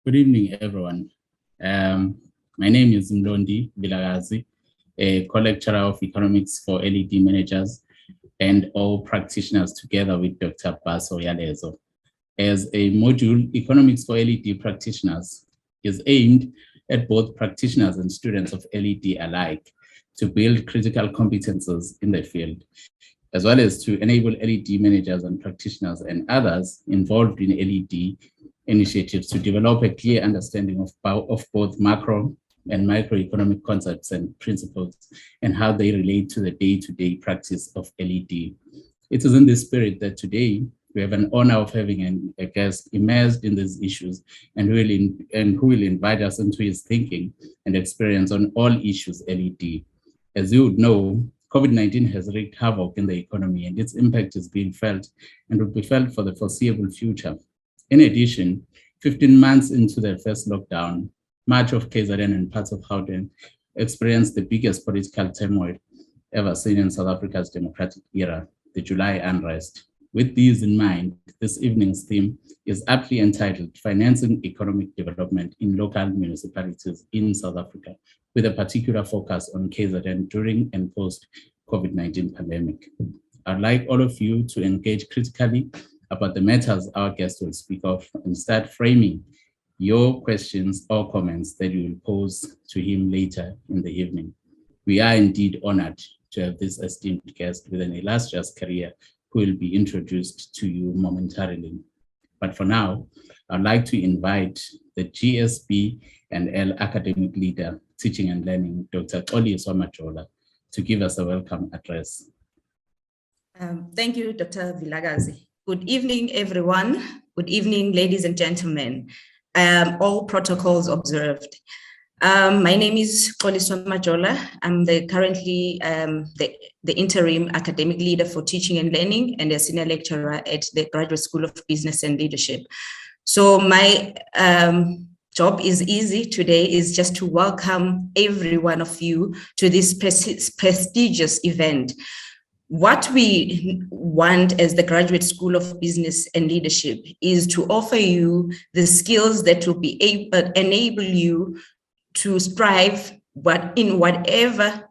Good evening, everyone. My name is Mlondi Vilagazi, a co-lecturer of economics for LED managers and all practitioners together with Dr. Baso Yalezo. As a module, economics for LED practitioners is aimed at both practitioners and students of LED alike to build critical competences in the field, as well as to enable LED managers and practitioners and others involved in LED initiatives to develop a clear understanding of both macro and microeconomic concepts and principles and how they relate to the day-to-day practice of LED. It is in this spirit that today we have an honor of having a guest immersed in these issues and who will invite us into his thinking and experience on all issues LED. As you would know, COVID-19 has wreaked havoc in the economy and its impact is being felt and will be felt for the foreseeable future. In addition, 15 months into their first lockdown, much of KZN and parts of Gauteng experienced the biggest political turmoil ever seen in South Africa's democratic era, the July unrest. With these in mind, this evening's theme is aptly entitled Financing Economic Development in Local Municipalities in South Africa, with a particular focus on KZN during and post-COVID-19 pandemic. I'd like all of you to engage critically about the matters our guest will speak of and start framing your questions or comments that you will pose to him later in the evening. We are indeed honored to have this esteemed guest with an illustrious career who will be introduced to you momentarily. But for now, I'd like to invite the GSB&L academic leader, teaching and learning, Dr. Xoliso Majola, to give us a welcome address. Thank you, Dr. Vilagazi. Good evening, everyone. Good evening, ladies and gentlemen. All protocols observed. My name is Xoliso Majola. I'm currently the interim academic leader for teaching and learning and a senior lecturer at the Graduate School of Business and Leadership. So my job is easy today, is just to welcome every one of you to this prestigious event. What we want as the Graduate School of Business and Leadership is to offer you the skills that will be enable you to strive in whatever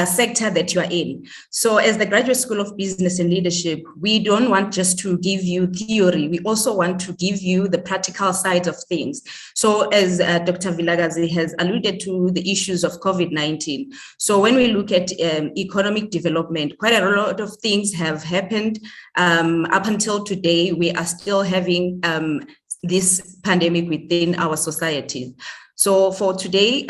sector that you are in. So as the Graduate School of Business and Leadership, we don't want just to give you theory, we also want to give you the practical side of things. So as Dr. Vilagazi has alluded to the issues of COVID-19. So when we look at economic development, quite a lot of things have happened. Up until today, we are still having this pandemic within our society. So for today,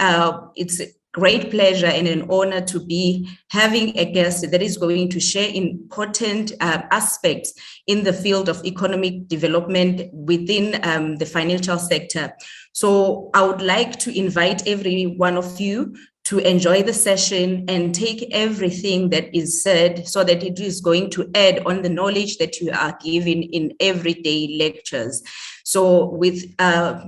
it's a great pleasure and an honor to be having a guest that is going to share important aspects in the field of economic development within the financial sector. So I would like to invite every one of you to enjoy the session and take everything that is said so that it is going to add on the knowledge that you are given in everyday lectures. So without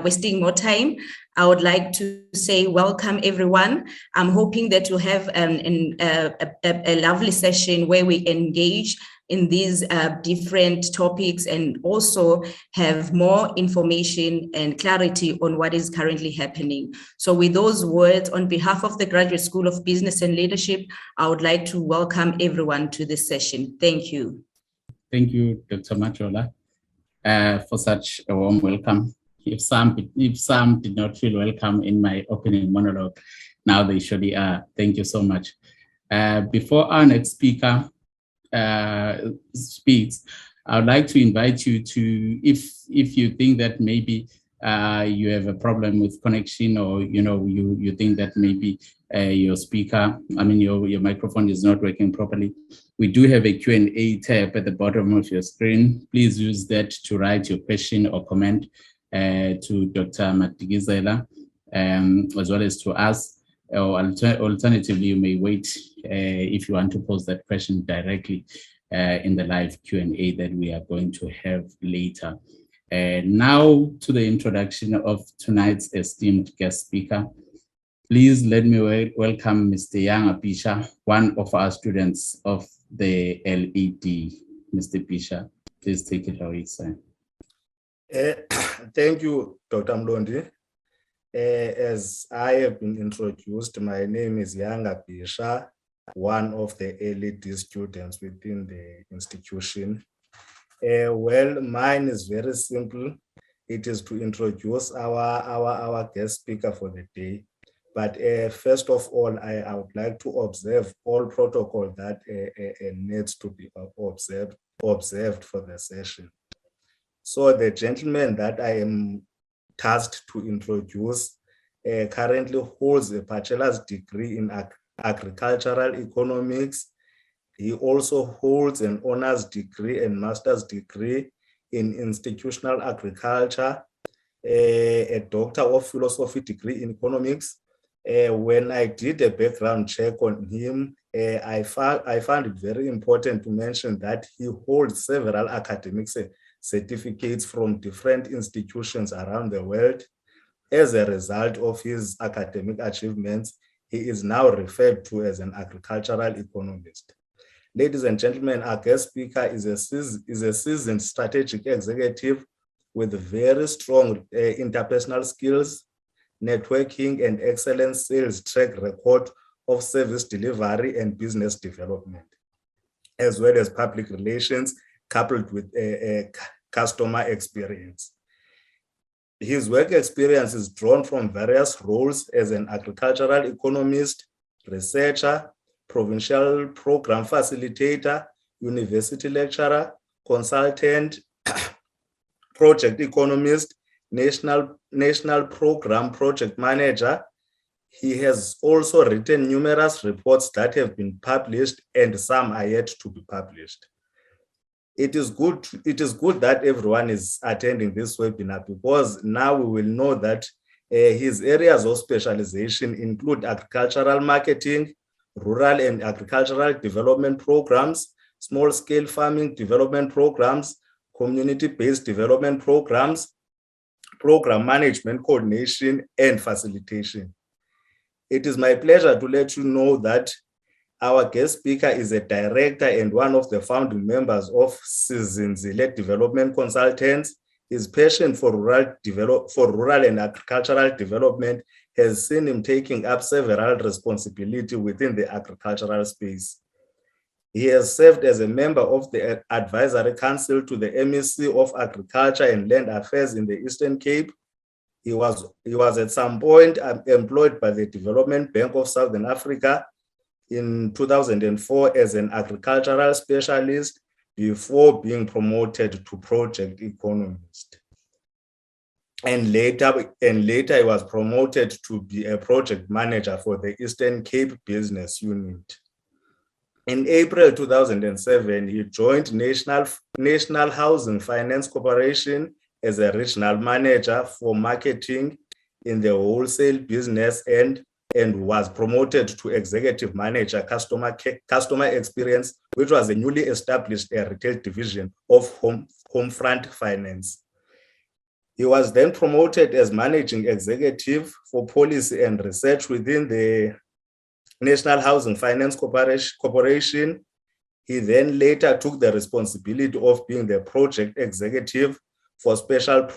wasting more time, I would like to say welcome everyone. I'm hoping that you'll have a lovely session where we engage in these different topics and also have more information and clarity on what is currently happening. So with those words, on behalf of the Graduate School of Business and Leadership, I would like to welcome everyone to this session. Thank you. Thank you, Dr. Majola, for such a warm welcome. If some did not feel welcome in my opening monologue, now they surely are. Thank you so much. Before our next speaker speaks, I would like to invite you to, if you think that maybe you have a problem with connection, or you think that maybe your speaker, your microphone is not working properly, we do have a Q&A tab at the bottom of your screen. Please use that to write your question or comment to Dr. Matigizela, as well as to us, or alternatively, you may wait if you want to pose that question directly in the live Q&A that we are going to have later. Now to the introduction of tonight's esteemed guest speaker. Please let me welcome Mr. Yang Apisha, one of our students of the LED. Mr. Pisha, please take it away, sir. Thank you, Dr. Mlondi. As I have been introduced, my name is Yanga Bisha, one of the LED students within the institution. Well, mine is very simple. It is to introduce our guest speaker for the day. But first of all, I would like to observe all protocol that needs to be observed for the session. So the gentleman that I am tasked to introduce currently holds a bachelor's degree in agricultural economics. He also holds an honors degree and master's degree in institutional agriculture, a doctor of philosophy degree in economics. When I did a background check on him, I found it very important to mention that he holds several academic certificates from different institutions around the world. As a result of his academic achievements, he is now referred to as an agricultural economist. Ladies and gentlemen, our guest speaker is a seasoned strategic executive with very strong interpersonal skills, networking, and excellent sales track record of service delivery and business development, as well as public relations coupled with customer experience. His work experience is drawn from various roles as an agricultural economist, researcher, provincial program facilitator, university lecturer, consultant, project economist, national program project manager. He has also written numerous reports that have been published and some are yet to be published. It is good that everyone is attending this webinar, because now we will know that his areas of specialization include agricultural marketing, rural and agricultural development programs, small-scale farming development programs, community-based development programs, program management, coordination, and facilitation. It is my pleasure to let you know that our guest speaker is a director and one of the founding members of Sizinzile Development Consultants. His passion for rural and agricultural development has seen him taking up several responsibilities within the agricultural space. He has served as a member of the Advisory Council to the MEC of Agriculture and Land Affairs in the Eastern Cape. He was at some point employed by the Development Bank of Southern Africa in 2004 as an agricultural specialist before being promoted to project economist. And later he was promoted to be a project manager for the Eastern Cape Business Unit. In April 2007, he joined National Housing Finance Corporation as a regional manager for marketing in the wholesale business and was promoted to executive manager customer experience, which was a newly established retail division of Homefront Finance. He was then promoted as managing executive for policy and research within the National Housing Finance Corporation. He then later took the responsibility of being the project executive for special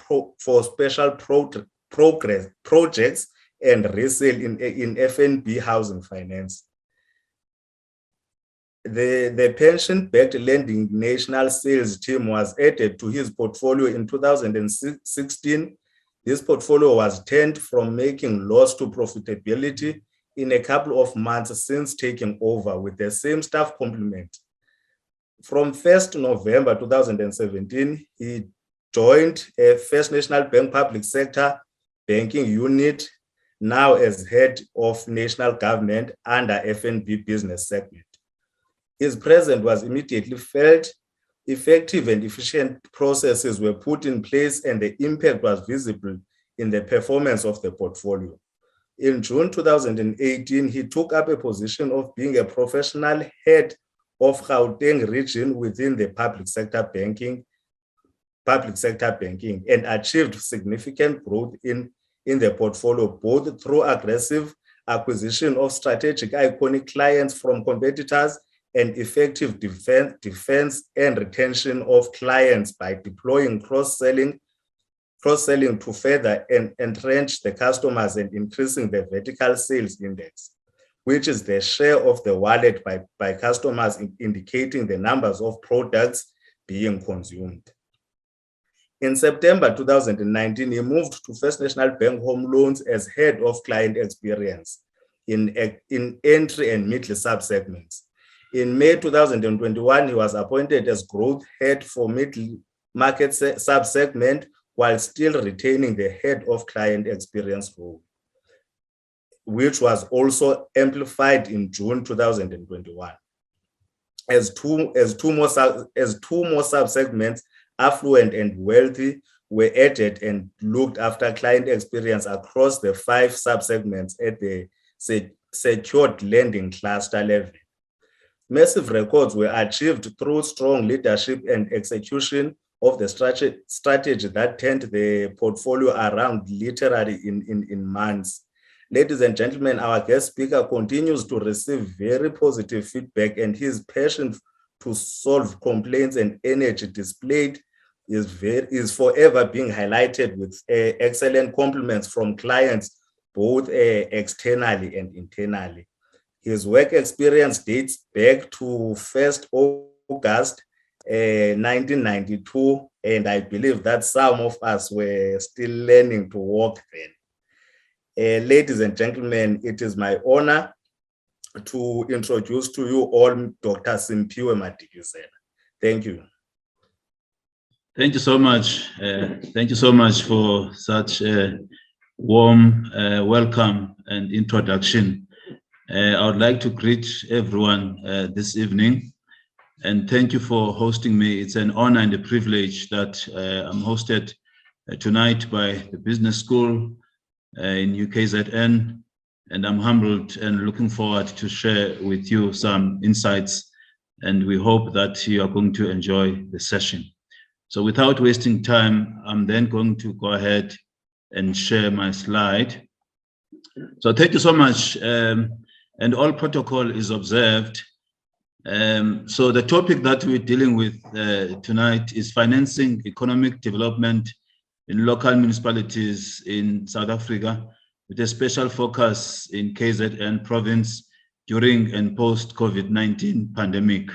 projects and resale in FNB housing finance. The pension-backed lending national sales team was added to his portfolio in 2016. This portfolio was turned from making loss to profitability in a couple of months since taking over with the same staff complement. From 1st November 2017, he joined First National Bank Public Sector Banking Unit, now as head of national government under FNB business segment. His presence was immediately felt. Effective and efficient processes were put in place and the impact was visible in the performance of the portfolio. In June 2018, he took up a position of being a professional head of Gauteng region within the public sector banking and achieved significant growth in the portfolio, both through aggressive acquisition of strategic iconic clients from competitors and effective defense and retention of clients by deploying cross-selling cross-selling to further entrench the customers and increasing the vertical sales index, which is the share of the wallet by customers, indicating the numbers of products being consumed. In September 2019, he moved to First National Bank Home Loans as head of client experience in entry and middle subsegments. In May 2021, he was appointed as growth head for middle market subsegment while still retaining the head of client experience role, which was also amplified in June 2021. As two more subsegments, affluent and wealthy, were added and looked after client experience across the 5 subsegments at the secured lending cluster level. Massive records were achieved through strong leadership and execution of the strategy that turned the portfolio around literally in months. Ladies and gentlemen, our guest speaker continues to receive very positive feedback, and his passion to solve complaints and energy displayed is forever being highlighted with excellent compliments from clients, both externally and internally. His work experience dates back to 1st August 1992, and I believe that some of us were still learning to walk then. Ladies and gentlemen, it is my honor to introduce to you all Dr. Simphiwe Madikizela. Thank you. Thank you so much. Thank you so much for such a warm welcome and introduction. I would like to greet everyone this evening, and thank you for hosting me. It's an honor and a privilege that I'm hosted tonight by the business school in UKZN, and I'm humbled and looking forward to share with you some insights, and we hope that you are going to enjoy the session. So without wasting time, I'm then going to go ahead and share my slide. So thank you so much. And all protocol is observed. So the topic that we're dealing with tonight is financing economic development in local municipalities in South Africa, with a special focus in KZN province during and post-COVID-19 pandemic.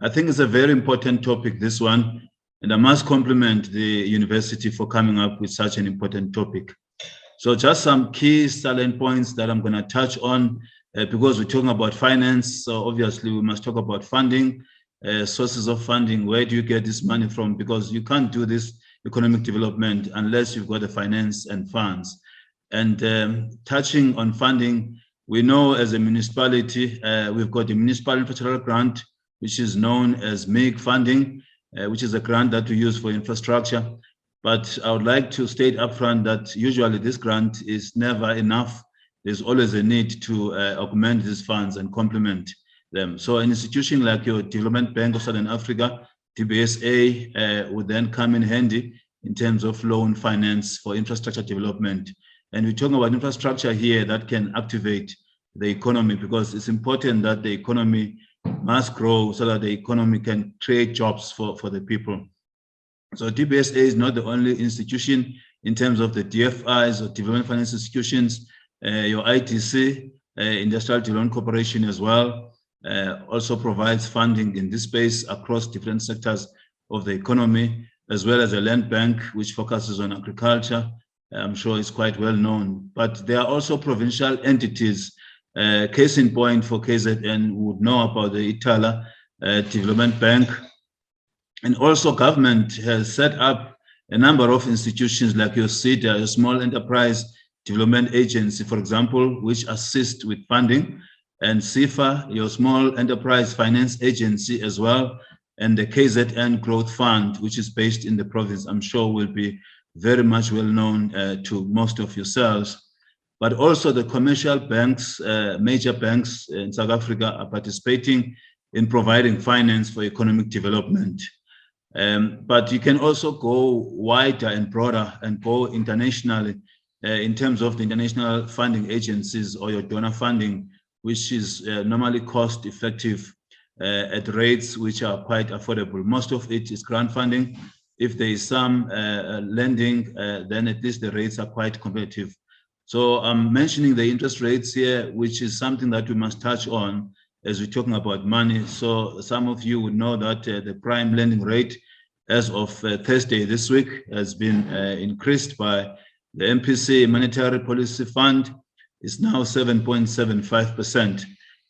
I think it's a very important topic, this one, and I must compliment the university for coming up with such an important topic. So just some key salient points that I'm going to touch on because we're talking about finance. So obviously we must talk about funding, sources of funding. Where do you get this money from? Because you can't do this economic development unless you've got the finance and funds. And touching on funding, we know as a municipality, we've got the Municipal Infrastructure Grant, which is known as MIG funding, which is a grant that we use for infrastructure. But I would like to state upfront that usually this grant is never enough. There's always a need to augment these funds and complement them. So an institution like your Development Bank of Southern Africa, DBSA, would then come in handy in terms of loan finance for infrastructure development. And we're talking about infrastructure here that can activate the economy, because it's important that the economy must grow so that the economy can create jobs for the people. So DBSA is not the only institution in terms of the DFIs or development finance institutions. Your ITC, Industrial Development Corporation as well, also provides funding in this space across different sectors of the economy, as well as a land bank, which focuses on agriculture. I'm sure it's quite well known. But there are also provincial entities. Case in point for KZN would know about the Itala Development Bank. And also government has set up a number of institutions like your SEDA, a small enterprise development agency, for example, which assist with funding, and SIFA, your small enterprise finance agency as well, and the KZN Growth Fund, which is based in the province, I'm sure will be very much well known to most of yourselves. But also the commercial banks, major banks in South Africa are participating in providing finance for economic development. But you can also go wider and broader and go internationally in terms of the international funding agencies or your donor funding, which is normally cost effective at rates which are quite affordable. Most of it is grant funding, if there is some lending, then at least the rates are quite competitive. So I'm mentioning the interest rates here, which is something that we must touch on as we're talking about money. So some of you would know that the prime lending rate as of Thursday this week has been increased by the MPC Monetary Policy Fund. Is now 7.75%.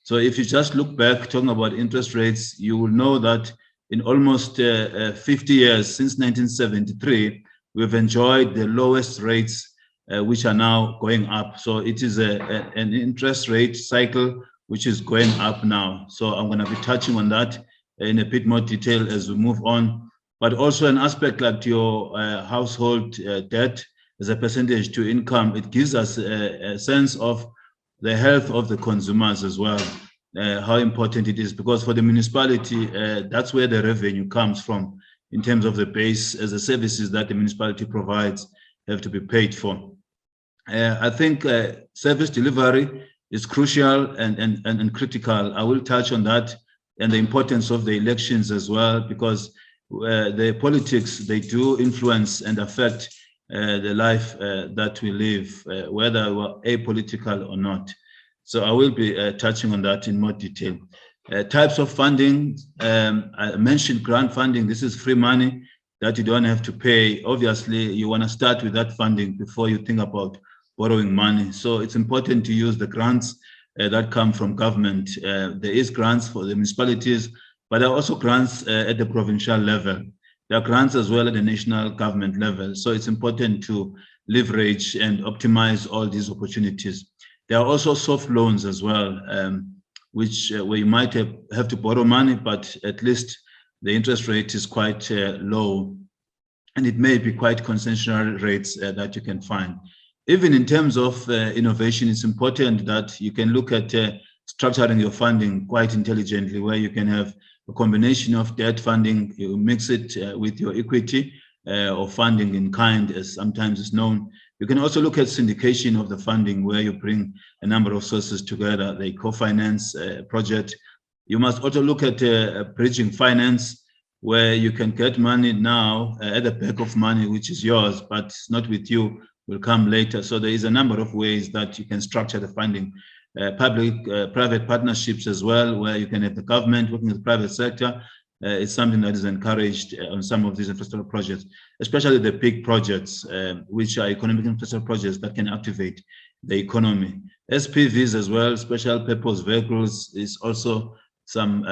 So if you just look back talking about interest rates, you will know that in almost 50 years since 1973, we've enjoyed the lowest rates, which are now going up. So it is an interest rate cycle which is going up now. So I'm going to be touching on that in a bit more detail as we move on. But also an aspect like your household debt as a percentage to income, it gives us a sense of the health of the consumers as well, how important it is, because for the municipality, that's where the revenue comes from in terms of the base as the services that the municipality provides have to be paid for. I think service delivery is crucial and critical. I will touch on that and the importance of the elections as well, because the politics, they do influence and affect the life that we live, whether we're apolitical or not. So I will be touching on that in more detail. Types of funding, I mentioned grant funding. This is free money that you don't have to pay. Obviously, you want to start with that funding before you think about borrowing money. So it's important to use the grants that come from government. There is grants for the municipalities, but there are also grants at the provincial level. There are grants as well at the national government level. So it's important to leverage and optimize all these opportunities. There are also soft loans as well, which where you might have to borrow money, but at least the interest rate is quite low. And it may be quite concessional rates that you can find. Even in terms of innovation, it's important that you can look at structuring your funding quite intelligently, where you can have a combination of debt funding, you mix it with your equity or funding in kind, as sometimes is known. You can also look at syndication of the funding, where you bring a number of sources together, they co-finance a project. You must also look at bridging finance, where you can get money now at the back of money, which is yours, but it's not with you, will come later. So there is a number of ways that you can structure the funding. Public-private partnerships as well, where you can have the government working with the private sector. It's something that is encouraged on some of these infrastructure projects, especially the big projects, which are economic infrastructure projects that can activate the economy. SPVs as well, special purpose vehicles, is also some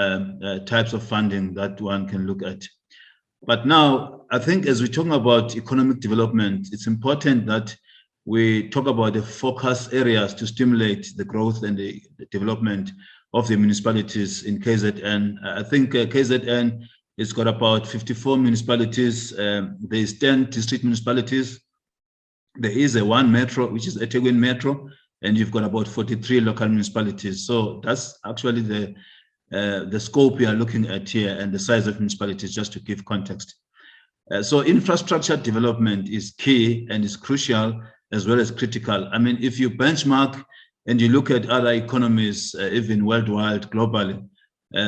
types of funding that one can look at. But now, I think as we're talking about economic development, it's important that we talk about the focus areas to stimulate the growth and the development of the municipalities in KZN. I think KZN has got about 54 municipalities. There's 10 district municipalities. There is a one metro, which is eThekwini Metro, and you've got about 43 local municipalities. So that's actually the scope we are looking at here and the size of municipalities, just to give context. So infrastructure development is key and is crucial as well as critical. I mean, if you benchmark and you look at other economies, even worldwide, globally,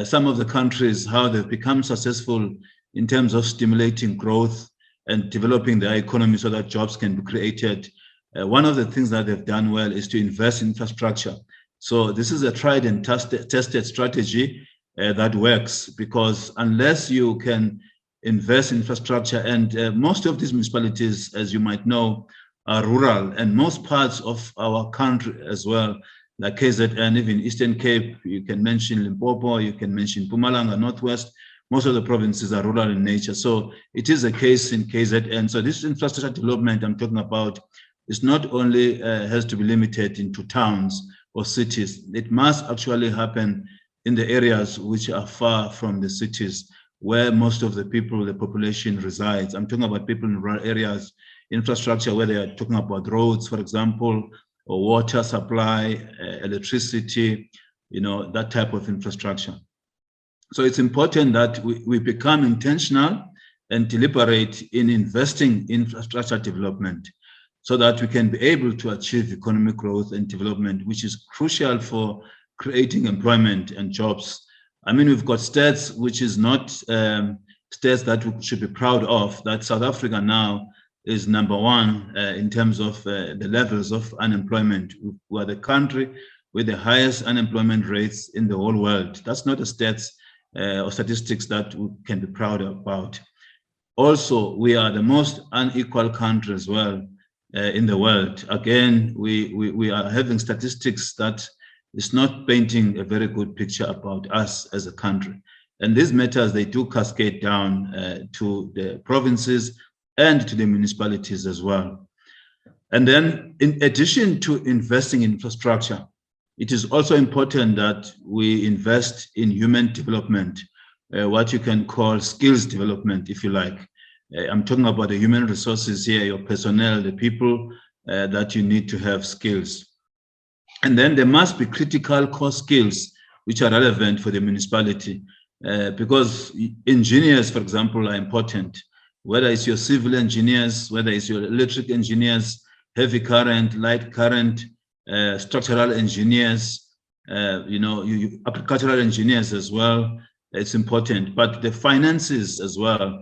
some of the countries, how they've become successful in terms of stimulating growth and developing their economy so that jobs can be created. One of the things that they've done well is to invest in infrastructure. So this is a tried and tested strategy that works, because unless you can invest in infrastructure, and most of these municipalities, as you might know, are rural, and most parts of our country as well, like KZN, even Eastern Cape, you can mention Limpopo, you can mention Mpumalanga, Northwest, most of the provinces are rural in nature. So it is a case in KZN. So this infrastructure development I'm talking about is not only has to be limited into towns or cities, it must actually happen in the areas which are far from the cities, where most of the people, the population resides. I'm talking about people in rural areas, infrastructure where they are talking about roads, for example, or water supply, electricity, you know, that type of infrastructure. So it's important that we become intentional and deliberate in investing in infrastructure development so that we can be able to achieve economic growth and development, which is crucial for creating employment and jobs. I mean, we've got stats which is not stats that we should be proud of, that South Africa now is #1 in terms of the levels of unemployment. We are the country with the highest unemployment rates in the whole world. That's not a stats or statistics that we can be proud about. Also, we are the most unequal country as well in the world. Again, we are having statistics that is not painting a very good picture about us as a country. And these matters, they do cascade down to the provinces and to the municipalities as well. And then in addition to investing in infrastructure, it is also important that we invest in human development, what you can call skills development, if you like. I'm talking about the human resources here, your personnel, the people that you need to have skills. And then there must be critical core skills which are relevant for the municipality, because engineers, for example, are important. Whether it's your civil engineers, whether it's your electric engineers, heavy current, light current, structural engineers, agricultural engineers as well, it's important. But the finances as well,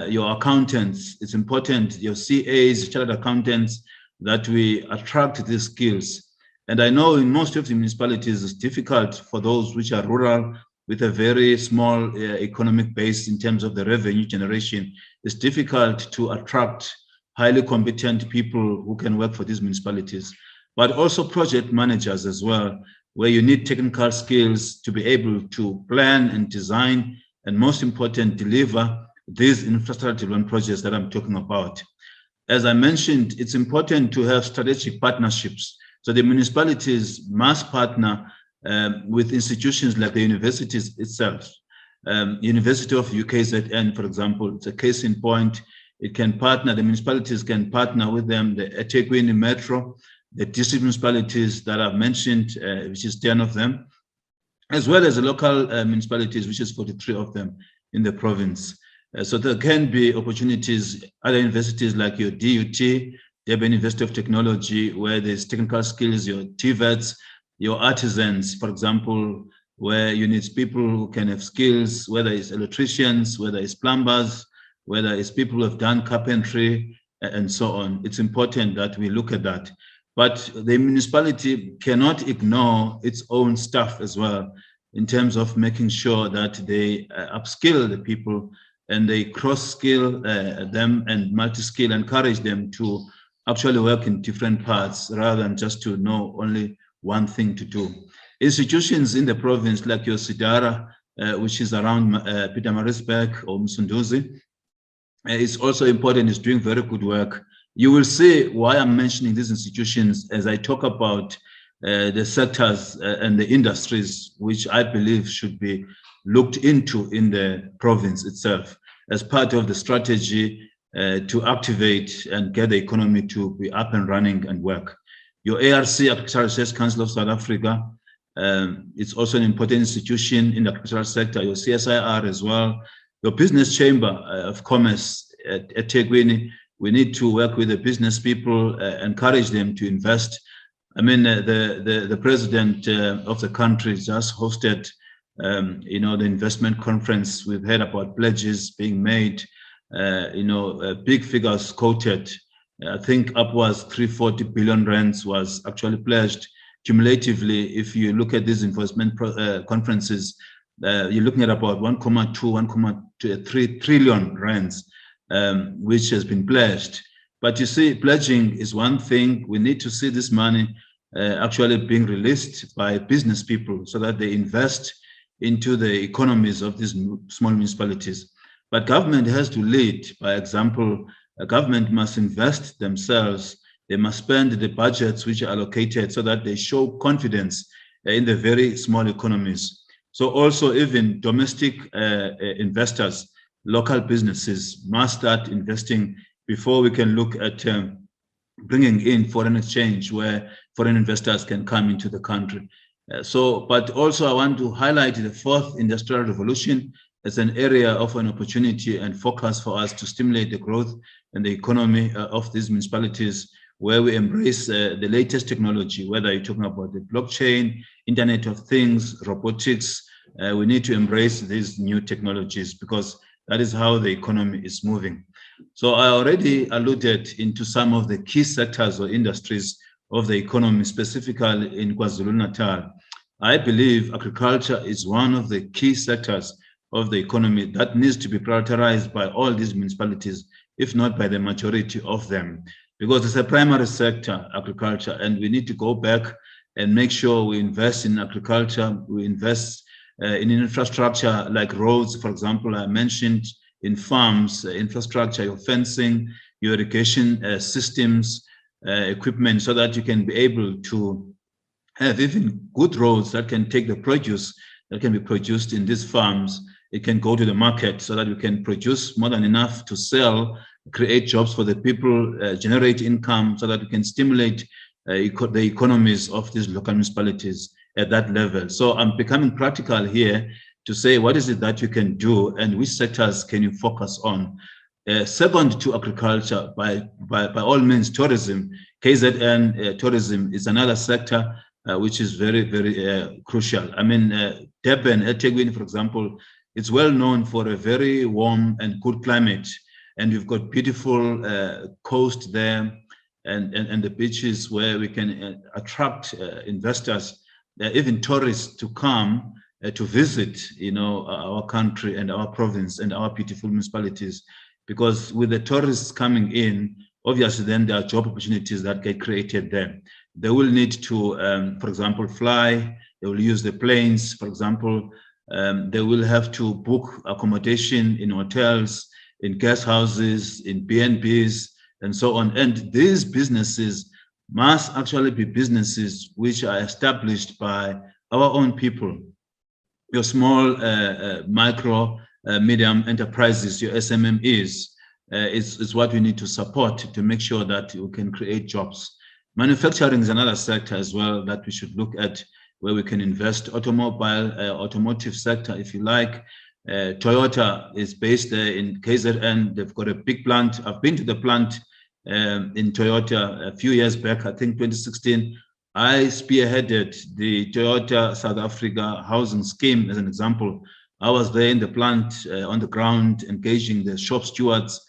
your accountants, it's important, your CAs, chartered accountants, that we attract these skills. And I know in most of the municipalities, it's difficult for those which are rural with a very small economic base in terms of the revenue generation. It's difficult to attract highly competent people who can work for these municipalities, but also project managers as well, where you need technical skills to be able to plan and design, and most important, deliver these infrastructure development projects that I'm talking about. As I mentioned, it's important to have strategic partnerships. So the municipalities must partner with institutions like the universities itself. University of UKZN, for example, it's a case in point. It can partner, the municipalities can partner with them, the eThekwini Metro, the district municipalities that I've mentioned, which is 10 of them, as well as the local municipalities, which is 43 of them in the province. So there can be opportunities, other universities like your DUT, Durban University of Technology, where there's technical skills, your TVETs, your artisans, for example, where you need people who can have skills, whether it's electricians, whether it's plumbers, whether it's people who have done carpentry, and so on. It's important that we look at that. But the municipality cannot ignore its own staff as well, in terms of making sure that they upskill the people and they cross-skill them and multi-skill, encourage them to actually work in different parts rather than just to know only one thing to do. Institutions in the province like your Sidara, which is around Pietermaritzburg or Msunduzi, is also important, is doing very good work. You will see why I'm mentioning these institutions as I talk about the sectors and the industries which I believe should be looked into in the province itself as part of the strategy to activate and get the economy to be up and running and work. Your ARC, Agricultural Research Council of South Africa, it's also an important institution in the agricultural sector, your CSIR as well. Your Business Chamber of Commerce at eThekwini, we need to work with the business people, encourage them to invest. I mean, the president of the country just hosted, the investment conference. We've heard about pledges being made, big figures quoted. I think upwards 340 billion rands was actually pledged cumulatively. If you look at these investment conferences, you're looking at about 1.2, 1.3 trillion rands, which has been pledged. But you see, pledging is one thing. We need to see this money actually being released by business people so that they invest into the economies of these small municipalities. But government has to lead by example. A government must invest themselves. They must spend the budgets which are allocated so that they show confidence in the very small economies. So also even domestic investors, local businesses must start investing before we can look at bringing in foreign exchange where foreign investors can come into the country. But also I want to highlight the fourth industrial revolution as an area of an opportunity and focus for us to stimulate the growth and the economy of these municipalities, where we embrace the latest technology, whether you're talking about the blockchain, Internet of Things, robotics. We need to embrace these new technologies because That is how the economy is moving. So I already alluded into some of the key sectors or industries of the economy, specifically in KwaZulu-Natal. I believe agriculture is one of the key sectors of the economy that needs to be prioritized by all these municipalities, if not by the majority of them, because it's a primary sector, agriculture, and we need to go back and make sure we invest in agriculture, we invest in infrastructure like roads, for example. I mentioned in farms, infrastructure, your fencing, your irrigation systems, equipment, so that you can be able to have even good roads that can take the produce that can be produced in these farms. It can go to the market so that we can produce more than enough to sell, create jobs for the people, generate income so that we can stimulate the economies of these local municipalities at that level. So I'm becoming practical here to say, what is it that you can do and which sectors can you focus on? Second to agriculture, by all means, tourism. KZN tourism is another sector which is very, very crucial. I mean, Durban, eThekwini, for example, it's well known for a very warm and good climate. And we've got beautiful coast there and the beaches where we can attract investors, even tourists to come to visit, our country and our province and our beautiful municipalities. Because with the tourists coming in, obviously then there are job opportunities that get created there. They will need to, for example, fly. They will use the planes, for example. They will have to book accommodation in hotels, in guest houses, in B&Bs, and so on. And these businesses must actually be businesses which are established by our own people. Your small, micro, medium enterprises, your SMMEs, is what we need to support to make sure that we can create jobs. Manufacturing is another sector as well that we should look at, where we can invest. Automotive sector, if you like. Toyota is based there in KZN. They've got a big plant. I've been to the plant in Toyota a few years back, I think 2016. I spearheaded the Toyota South Africa housing scheme as an example. I was there in the plant on the ground, engaging the shop stewards,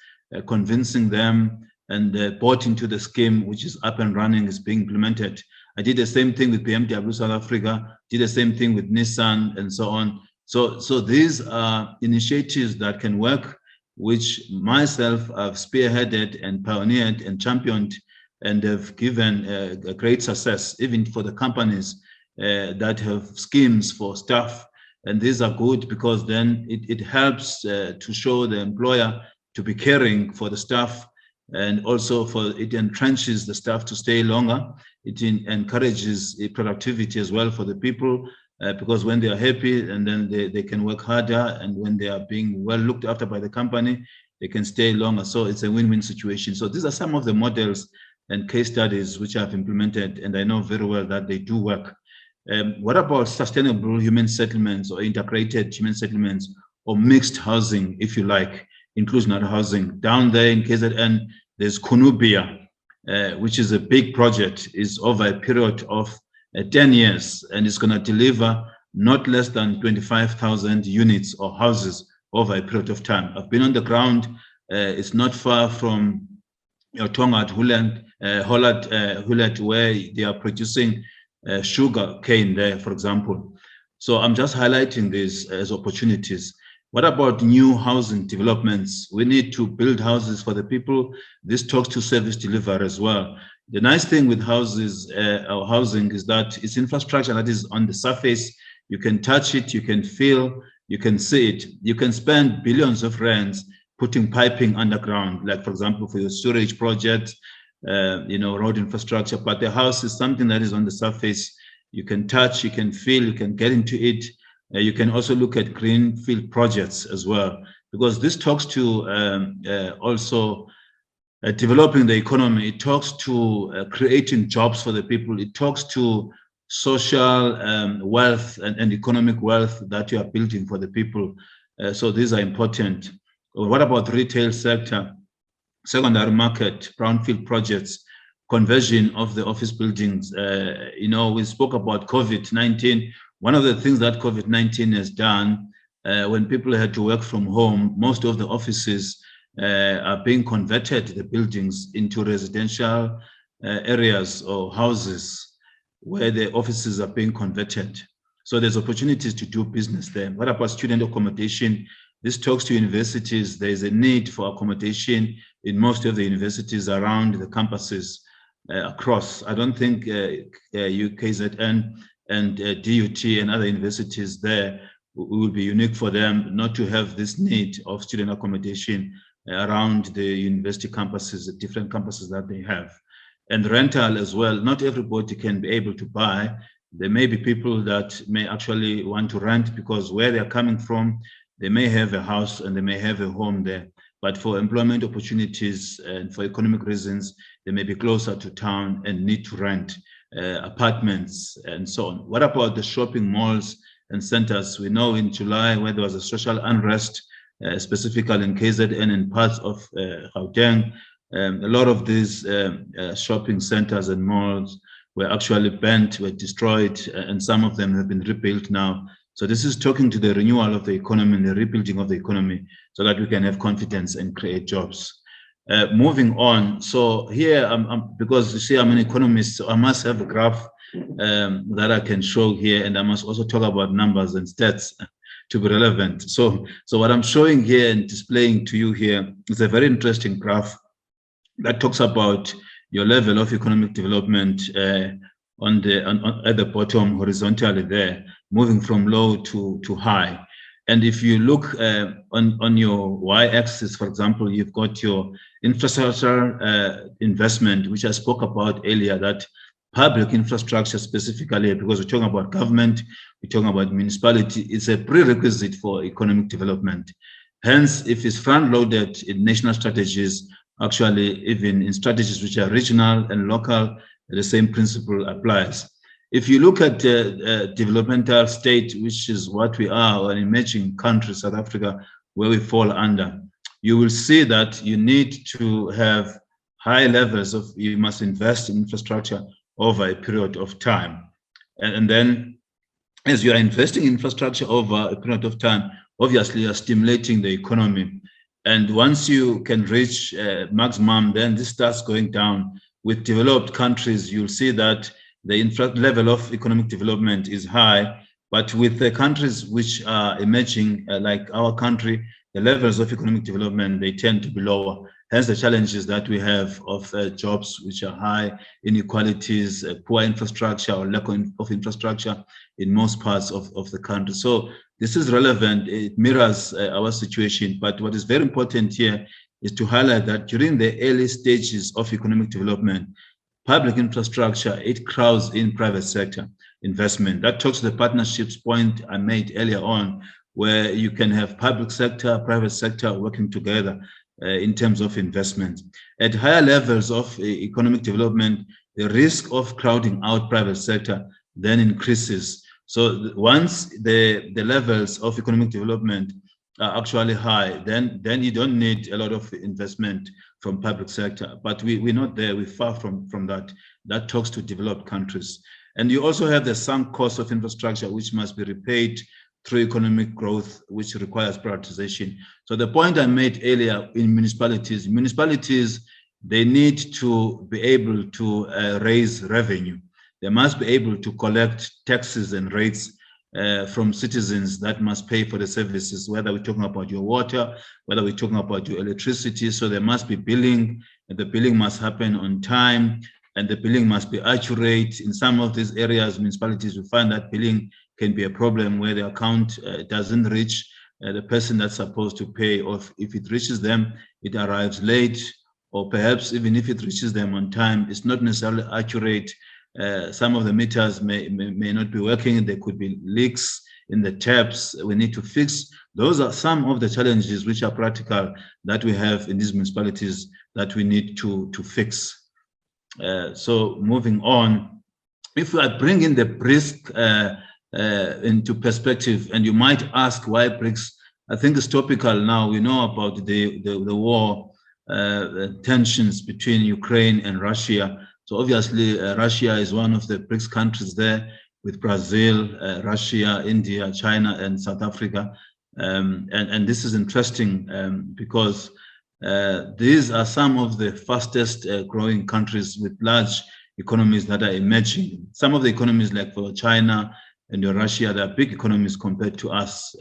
convincing them, and bought into the scheme, which is up and running, is being implemented. I did the same thing with BMW South Africa, did the same thing with Nissan, and so on. So these are initiatives that can work, which myself have spearheaded and pioneered and championed, and have given a great success, even for the companies that have schemes for staff. And these are good because then it helps to show the employer to be caring for the staff, and also it entrenches the staff to stay longer. It encourages productivity as well for the people, because when they are happy, and then they can work harder, and when they are being well looked after by the company, they can stay longer. So it's a win-win situation. So these are some of the models and case studies which I've implemented, and I know very well that they do work. What about sustainable human settlements or integrated human settlements or mixed housing, if you like, inclusionary housing? Down there in KZN, there's Kunubia, which is a big project. It's over a period of 10 years, and it's going to deliver not less than 25,000 units or houses over a period of time. I've been on the ground. It's not far from Tonga, Holland, where they are producing sugar cane there, for example. So I'm just highlighting this as opportunities. What about new housing developments? We need to build houses for the people. This talks to service delivery as well. The nice thing with houses or housing is that it's infrastructure that is on the surface. You can touch it, you can feel, you can see it. You can spend billions of rands putting piping underground, like for example, for your storage project, road infrastructure. But the house is something that is on the surface. You can touch, you can feel, you can get into it. You can also look at greenfield projects as well, because this talks to also developing the economy. It talks to creating jobs for the people. It talks to social wealth and economic wealth that you are building for the people. So these are important. What about the retail sector, secondary market, brownfield projects, conversion of the office buildings? We spoke about COVID-19. One of the things that COVID-19 has done when people had to work from home, most of the offices are being converted, the buildings, into residential areas or houses where the offices are being converted. So there's opportunities to do business there. What about student accommodation? This talks to universities. There's a need for accommodation in most of the universities around the campuses across. I don't think UKZN and DUT and other universities there will be unique for them not to have this need of student accommodation around the university campuses, the different campuses that they have. And rental as well, not everybody can be able to buy. There may be people that may actually want to rent because where they're coming from, they may have a house and they may have a home there. But for employment opportunities and for economic reasons, they may be closer to town and need to rent apartments and so on. What about the shopping malls and centers? We know in July where there was a social unrest, specifically in KZN and parts of Gauteng, a lot of these shopping centers and malls were actually burnt, were destroyed, and some of them have been rebuilt now. So this is talking to the renewal of the economy and the rebuilding of the economy so that we can have confidence and create jobs. Moving on, so here, because you see I'm an economist, so I must have a graph that I can show here, and I must also talk about numbers and stats to be relevant. So what I'm showing here and displaying to you here is a very interesting graph that talks about your level of economic development at the bottom horizontally there, moving from low to high. And if you look on your y-axis, for example, you've got your infrastructure investment, which I spoke about earlier, that public infrastructure specifically, because we're talking about government, we're talking about municipality, it's a prerequisite for economic development. Hence, if it's front-loaded in national strategies, actually even in strategies which are regional and local, the same principle applies. If you look at developmental state, which is what we are, or an emerging country, South Africa, where we fall under, you will see that you need to have high levels of, you must invest in infrastructure over a period of time. And then as you are investing in infrastructure over a period of time, obviously you're stimulating the economy. And once you can reach maximum, then this starts going down. With developed countries, you'll see that the level of economic development is high, but with the countries which are emerging, like our country, the levels of economic development, they tend to be lower. Hence the challenges that we have of jobs which are high, inequalities, poor infrastructure or lack of infrastructure in most parts of the country. So this is relevant, it mirrors our situation, but what is very important here is to highlight that during the early stages of economic development, public infrastructure, it crowds in private sector investment. That talks to the partnerships point I made earlier on, where you can have public sector, private sector working together in terms of investment. At higher levels of economic development, the risk of crowding out private sector then increases. So once the levels of economic development are actually high, then you don't need a lot of investment from public sector. But we're not there, we're far from that. That talks to developed countries. And you also have the sunk cost of infrastructure, which must be repaid through economic growth, which requires prioritization. So the point I made earlier in municipalities, they need to be able to raise revenue. They must be able to collect taxes and rates from citizens that must pay for the services, whether we're talking about your water, whether we're talking about your electricity. So there must be billing, and the billing must happen on time, and the billing must be accurate. In some of these areas, municipalities will find that billing can be a problem where the account doesn't reach the person that's supposed to pay, or if it reaches them, it arrives late, or perhaps even if it reaches them on time, it's not necessarily accurate. Some of the meters may not be working. There could be leaks in the taps we need to fix. Those are some of the challenges which are practical that we have in these municipalities that we need to fix. So moving on, if I bring in the BRICS into perspective, and you might ask why BRICS, I think it's topical now. We know about the war, tensions between Ukraine and Russia. So obviously, Russia is one of the BRICS countries there, with Brazil, Russia, India, China, and South Africa. And this is interesting because these are some of the fastest growing countries with large economies that are emerging. Some of the economies like for China and Russia, they are big economies compared to us,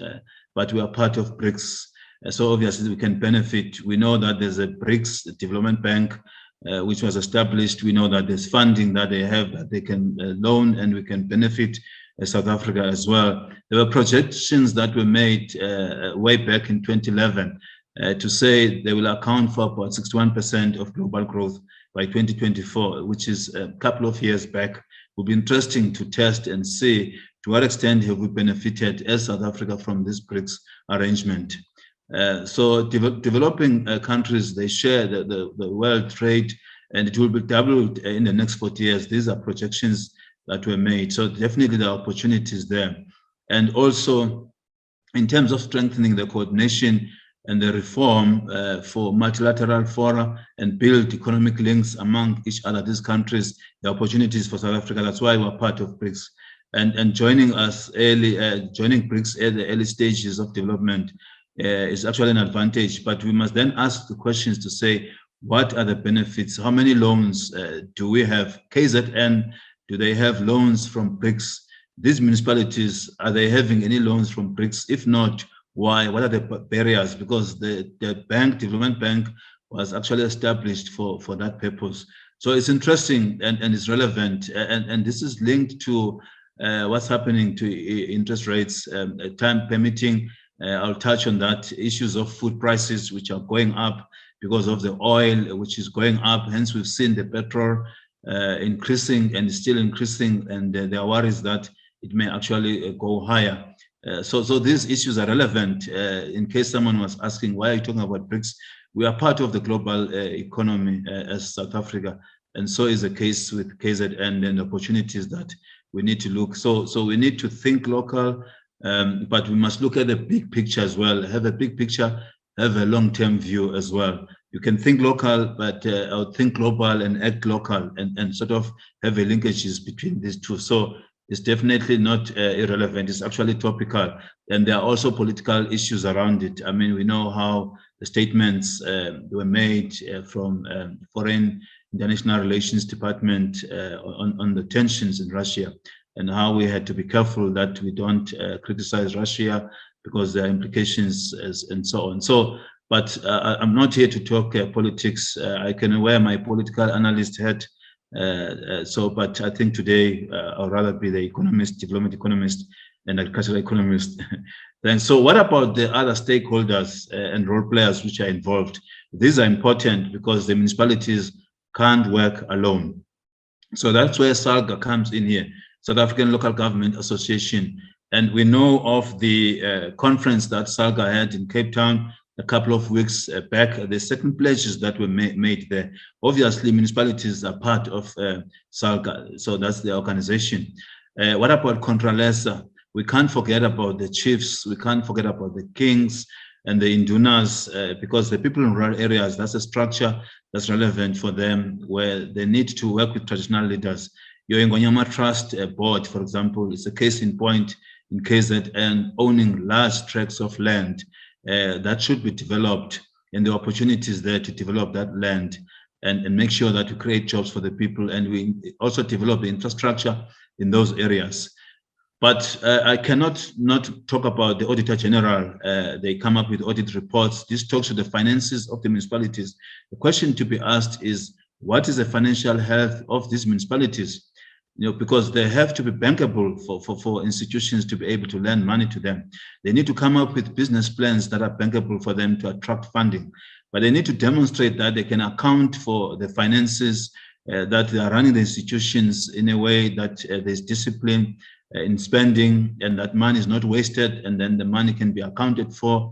but we are part of BRICS. So obviously we can benefit. We know that there's a BRICS Development Bank, which was established. We know that there's funding that they have that they can loan, and we can benefit South Africa as well. There were projections that were made way back in 2011 to say they will account for about 61% of global growth by 2024, which is a couple of years back. It will be interesting to test and see to what extent have we benefited as South Africa from this BRICS arrangement. So developing countries, they share the world trade, and it will be doubled in the next 40 years. These are projections that were made. So definitely there are opportunities there. And also in terms of strengthening the coordination and the reform for multilateral fora and build economic links among each other, these countries, the opportunities for South Africa. That's why we're part of BRICS. And joining us early, joining BRICS at the early stages of development is actually an advantage. But we must then ask the questions to say, what are the benefits? How many loans do we have? KZN, do they have loans from BRICS? These municipalities, are they having any loans from BRICS? If not, why? What are the barriers? Because the development bank was actually established for that purpose. So it's interesting and it's relevant. And this is linked to what's happening to interest rates, time permitting. I'll touch on that. Issues of food prices, which are going up because of the oil, which is going up. Hence, we've seen the petrol increasing and still increasing. And there are worries that it may actually go higher. So these issues are relevant. In case someone was asking, why are you talking about BRICS? We are part of the global economy as South Africa. And so is the case with KZN and opportunities that we need to look. So we need to think local, but we must look at the big picture as well, have a big picture, have a long-term view as well. You can think local, but I would think global and act local and sort of have a linkages between these two. So it's definitely not irrelevant. It's actually topical. And there are also political issues around it. I mean, we know how the statements were made from Foreign International Relations Department on the tensions in Russia, and how we had to be careful that we don't criticize Russia because there are implications and so on. So, but I'm not here to talk politics. I can wear my political analyst hat. But I think today I'd rather be the economist, development economist, and agricultural economist. Then, so what about the other stakeholders and role players which are involved? These are important because the municipalities can't work alone. So that's where SALGA comes in here, South African Local Government Association. And we know of the conference that SALGA had in Cape Town a couple of weeks back, the second pledges that were made there. Obviously, municipalities are part of SALGA, so that's the organization. What about Contralesa? We can't forget about the chiefs, we can't forget about the kings and the indunas, because the people in rural areas, that's a structure that's relevant for them, where they need to work with traditional leaders. Your Ngonyama Trust Board, for example, is a case in point in KZN, owning large tracts of land that should be developed, and the opportunities there to develop that land and make sure that we create jobs for the people, and we also develop the infrastructure in those areas. But I cannot not talk about the Auditor General. They come up with audit reports. This talks to the finances of the municipalities. The question to be asked is, what is the financial health of these municipalities? You know, because they have to be bankable for institutions to be able to lend money to them. They need to come up with business plans that are bankable for them to attract funding. But they need to demonstrate that they can account for the finances, that they are running the institutions in a way that there's discipline in spending, and that money is not wasted, and then the money can be accounted for.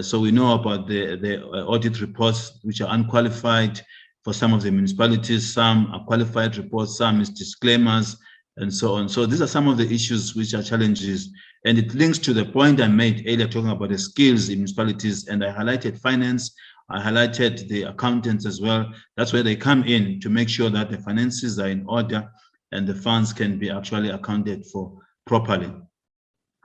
So we know about the audit reports, which are unqualified for some of the municipalities, some are qualified reports, some is disclaimers, and so on. So these are some of the issues which are challenges. And it links to the point I made earlier, talking about the skills in municipalities, and I highlighted finance, I highlighted the accountants as well. That's where they come in to make sure that the finances are in order and the funds can be actually accounted for properly.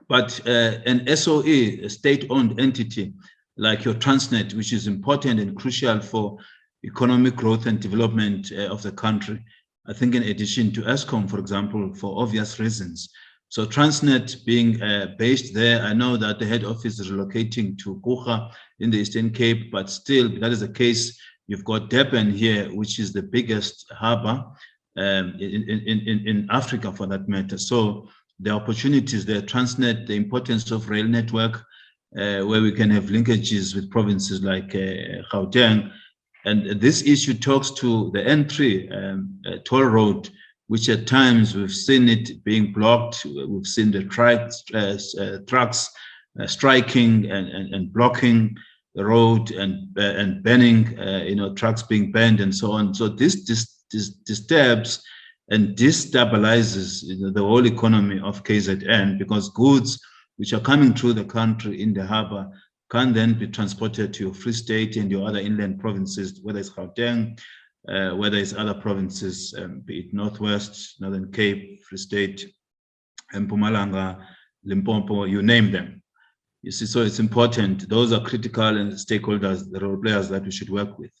But an SOE, a state-owned entity like your Transnet, which is important and crucial for economic growth and development of the country, I think in addition to Eskom, for example, for obvious reasons. So Transnet being based there, I know that the head office is relocating to Kucha in the Eastern Cape, but still, that is the case. You've got Durban here, which is the biggest harbor in Africa for that matter. So the opportunities there, Transnet, the importance of rail network, where we can have linkages with provinces like Gauteng. And this issue talks to the N3 toll road, which at times we've seen it being blocked. We've seen the trucks striking and blocking the road and banning, trucks being banned and so on. So this disturbs and destabilizes the whole economy of KZN, because goods which are coming through the country in the harbor can then be transported to your Free State and your other inland provinces, whether it's Gauteng, whether it's other provinces, be it Northwest, Northern Cape, Free State, Mpumalanga, Limpopo, you name them. You see, so it's important. Those are critical and stakeholders, the role players that we should work with.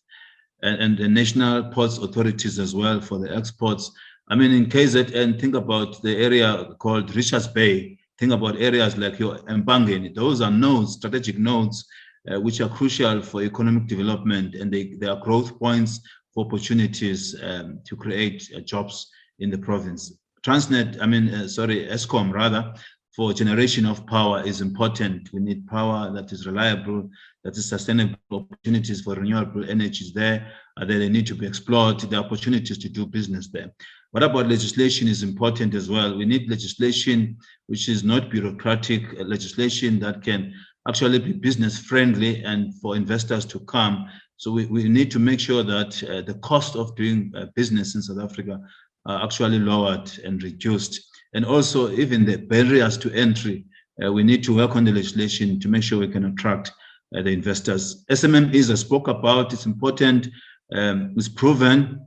And the national ports authorities as well for the exports. I mean, in KZN, think about the area called Richards Bay. Think about areas like your Mpangeni. Those are nodes, strategic nodes, which are crucial for economic development, and they are growth points for opportunities to create jobs in the province. Eskom rather, for generation of power is important. We need power that is reliable, that is sustainable. Opportunities for renewable energies there, they need to be explored. The opportunities to do business there. What about legislation is important as well. We need legislation which is not bureaucratic, legislation that can actually be business friendly and for investors to come. So we need to make sure that the cost of doing business in South Africa are actually lowered and reduced. And also even the barriers to entry, we need to work on the legislation to make sure we can attract the investors. SMMEs I spoke about, it's important, it's proven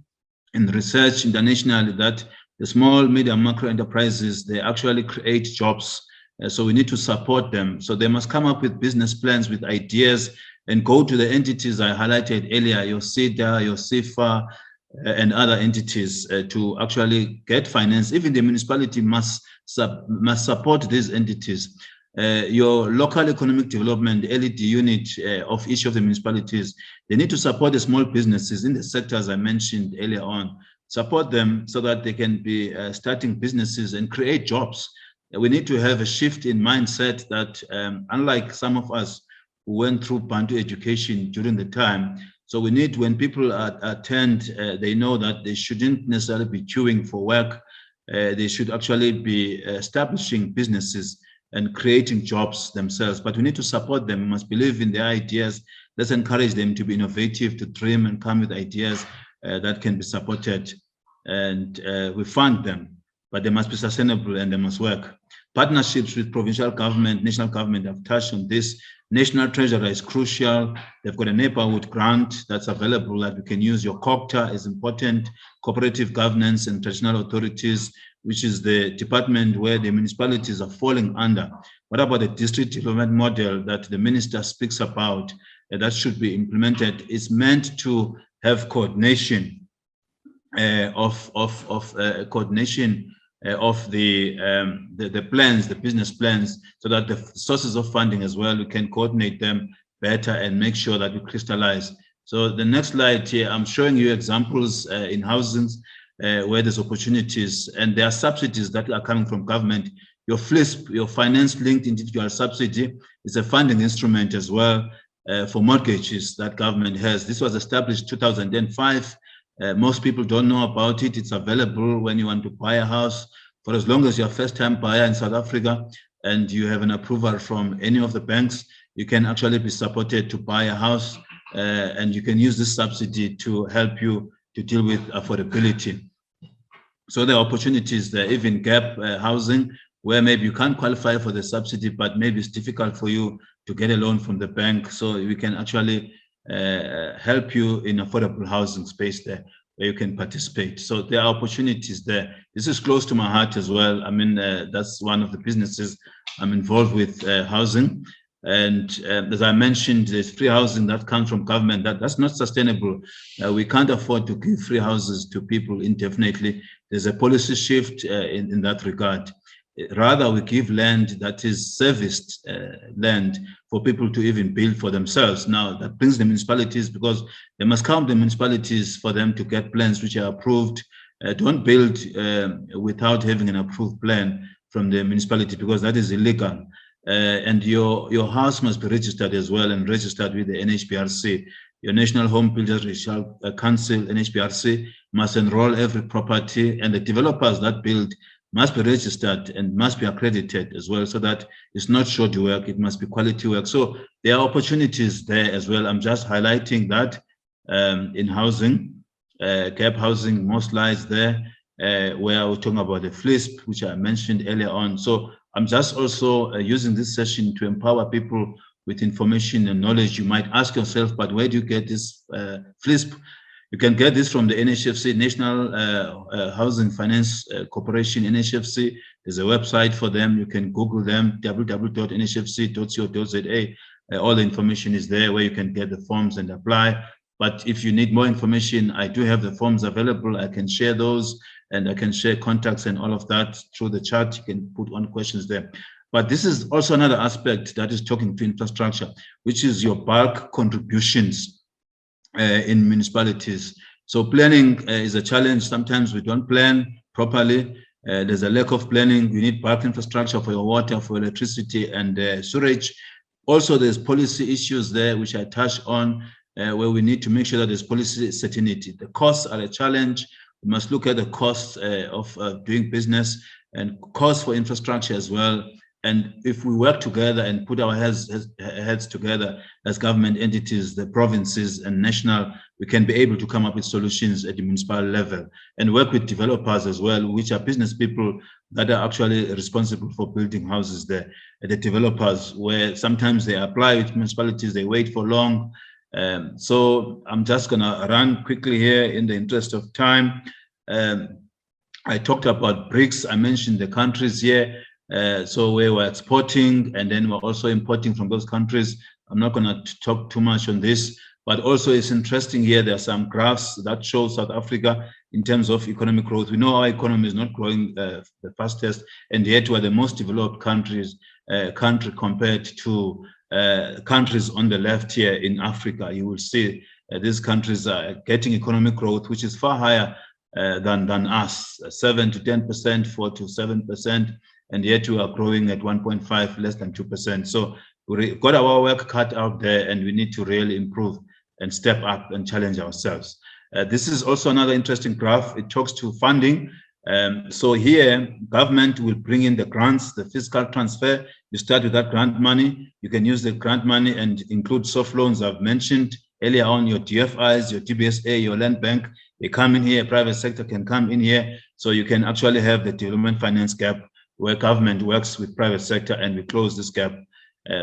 in research internationally that the small, medium, macro enterprises, they actually create jobs. So we need to support them. So they must come up with business plans, with ideas, and go to the entities I highlighted earlier, your SIDA, your SIFA, and other entities to actually get finance. Even the municipality must support these entities. Your local economic development, LED unit of each of the municipalities, they need to support the small businesses in the sectors I mentioned earlier on. Support them so that they can be starting businesses and create jobs. We need to have a shift in mindset that unlike some of us who went through Bantu education during the time, so we need, when people attend, they know that they shouldn't necessarily be queuing for work. They should actually be establishing businesses and creating jobs themselves. But we need to support them. We must believe in their ideas. Let's encourage them to be innovative, to dream and come with ideas that can be supported. And we fund them, but they must be sustainable and they must work. Partnerships with provincial government, national government, I've touched on this. National Treasurer is crucial. They've got a neighborhood grant that's available that we can use. Your COGTA is important. Cooperative governance and traditional authorities, which is the department where the municipalities are falling under. What about the district development model that the minister speaks about that should be implemented? It's meant to have coordination of the plans, the business plans, so that the sources of funding as well, we can coordinate them better and make sure that we crystallize. So the next slide here, I'm showing you examples in housings where there's opportunities, and there are subsidies that are coming from government. Your FLISP, your finance-linked individual subsidy, is a funding instrument as well for mortgages that government has. This was established 2005. Most people don't know about it. It's available when you want to buy a house. For as long as you're a first-time buyer in South Africa and you have an approval from any of the banks, you can actually be supported to buy a house, and you can use this subsidy to help you to deal with affordability. So there are opportunities there, even gap housing, where maybe you can't qualify for the subsidy, but maybe it's difficult for you to get a loan from the bank. So we can actually help you in affordable housing space there where you can participate. So there are opportunities there. This is close to my heart as well. I mean, that's one of the businesses I'm involved with housing. And as I mentioned, there's free housing that comes from government. That's not sustainable. We can't afford to give free houses to people indefinitely. There's a policy shift in that regard. Rather, we give land that is serviced land for people to even build for themselves. Now, that brings the municipalities, because they must come to the municipalities for them to get plans which are approved. Don't build without having an approved plan from the municipality, because that is illegal. And your house must be registered as well, and registered with the NHBRC. Your National Home Builders Council, NHBRC, must enroll every property, and the developers that build must be registered and must be accredited as well, so that it's not shoddy work, it must be quality work. So there are opportunities there as well. I'm just highlighting that in housing, gap housing, most lies there, where I was talking about the FLISP, which I mentioned earlier on. So I'm just also using this session to empower people with information and knowledge. You might ask yourself, but where do you get this FLISP? You can get this from the NHFC, National Housing Finance Corporation, NHFC. There's a website for them. You can Google them, www.nhfc.co.za. All the information is there where you can get the forms and apply. But if you need more information, I do have the forms available. I can share those, and I can share contacts and all of that through the chat. You can put on questions there. But this is also another aspect that is talking to infrastructure, which is your bulk contributions in municipalities. So planning is a challenge. Sometimes we don't plan properly. There's a lack of planning. You need bulk infrastructure for your water, for electricity, and sewage. Also, there's policy issues there, which I touched on, where we need to make sure that there's policy certainty. The costs are a challenge. We must look at the costs of doing business and costs for infrastructure as well. And if we work together and put our heads together as government entities, the provinces and national, we can be able to come up with solutions at the municipal level and work with developers as well, which are business people that are actually responsible for building houses there. The developers, where sometimes they apply with municipalities, they wait for long. So I'm just gonna run quickly here in the interest of time. I talked about BRICS. I mentioned the countries here. So we were exporting, and then we're also importing from those countries. I'm not going to talk too much on this, but also it's interesting here. There are some graphs that show South Africa in terms of economic growth. We know our economy is not growing the fastest, and yet we're the most developed country compared to countries on the left here in Africa. You will see these countries are getting economic growth, which is far higher than us, 7 to 10%, 4 to 7%. And yet we are growing at 1.5, less than 2%. So we've got our work cut out there, and we need to really improve and step up and challenge ourselves. This is also another interesting graph. It talks to funding. So here, government will bring in the grants, the fiscal transfer. You start with that grant money. You can use the grant money and include soft loans I've mentioned earlier on, your DFIs, your TBSA, your land bank. They come in here, private sector can come in here. So you can actually have the development finance gap, where government works with private sector, and we close this gap.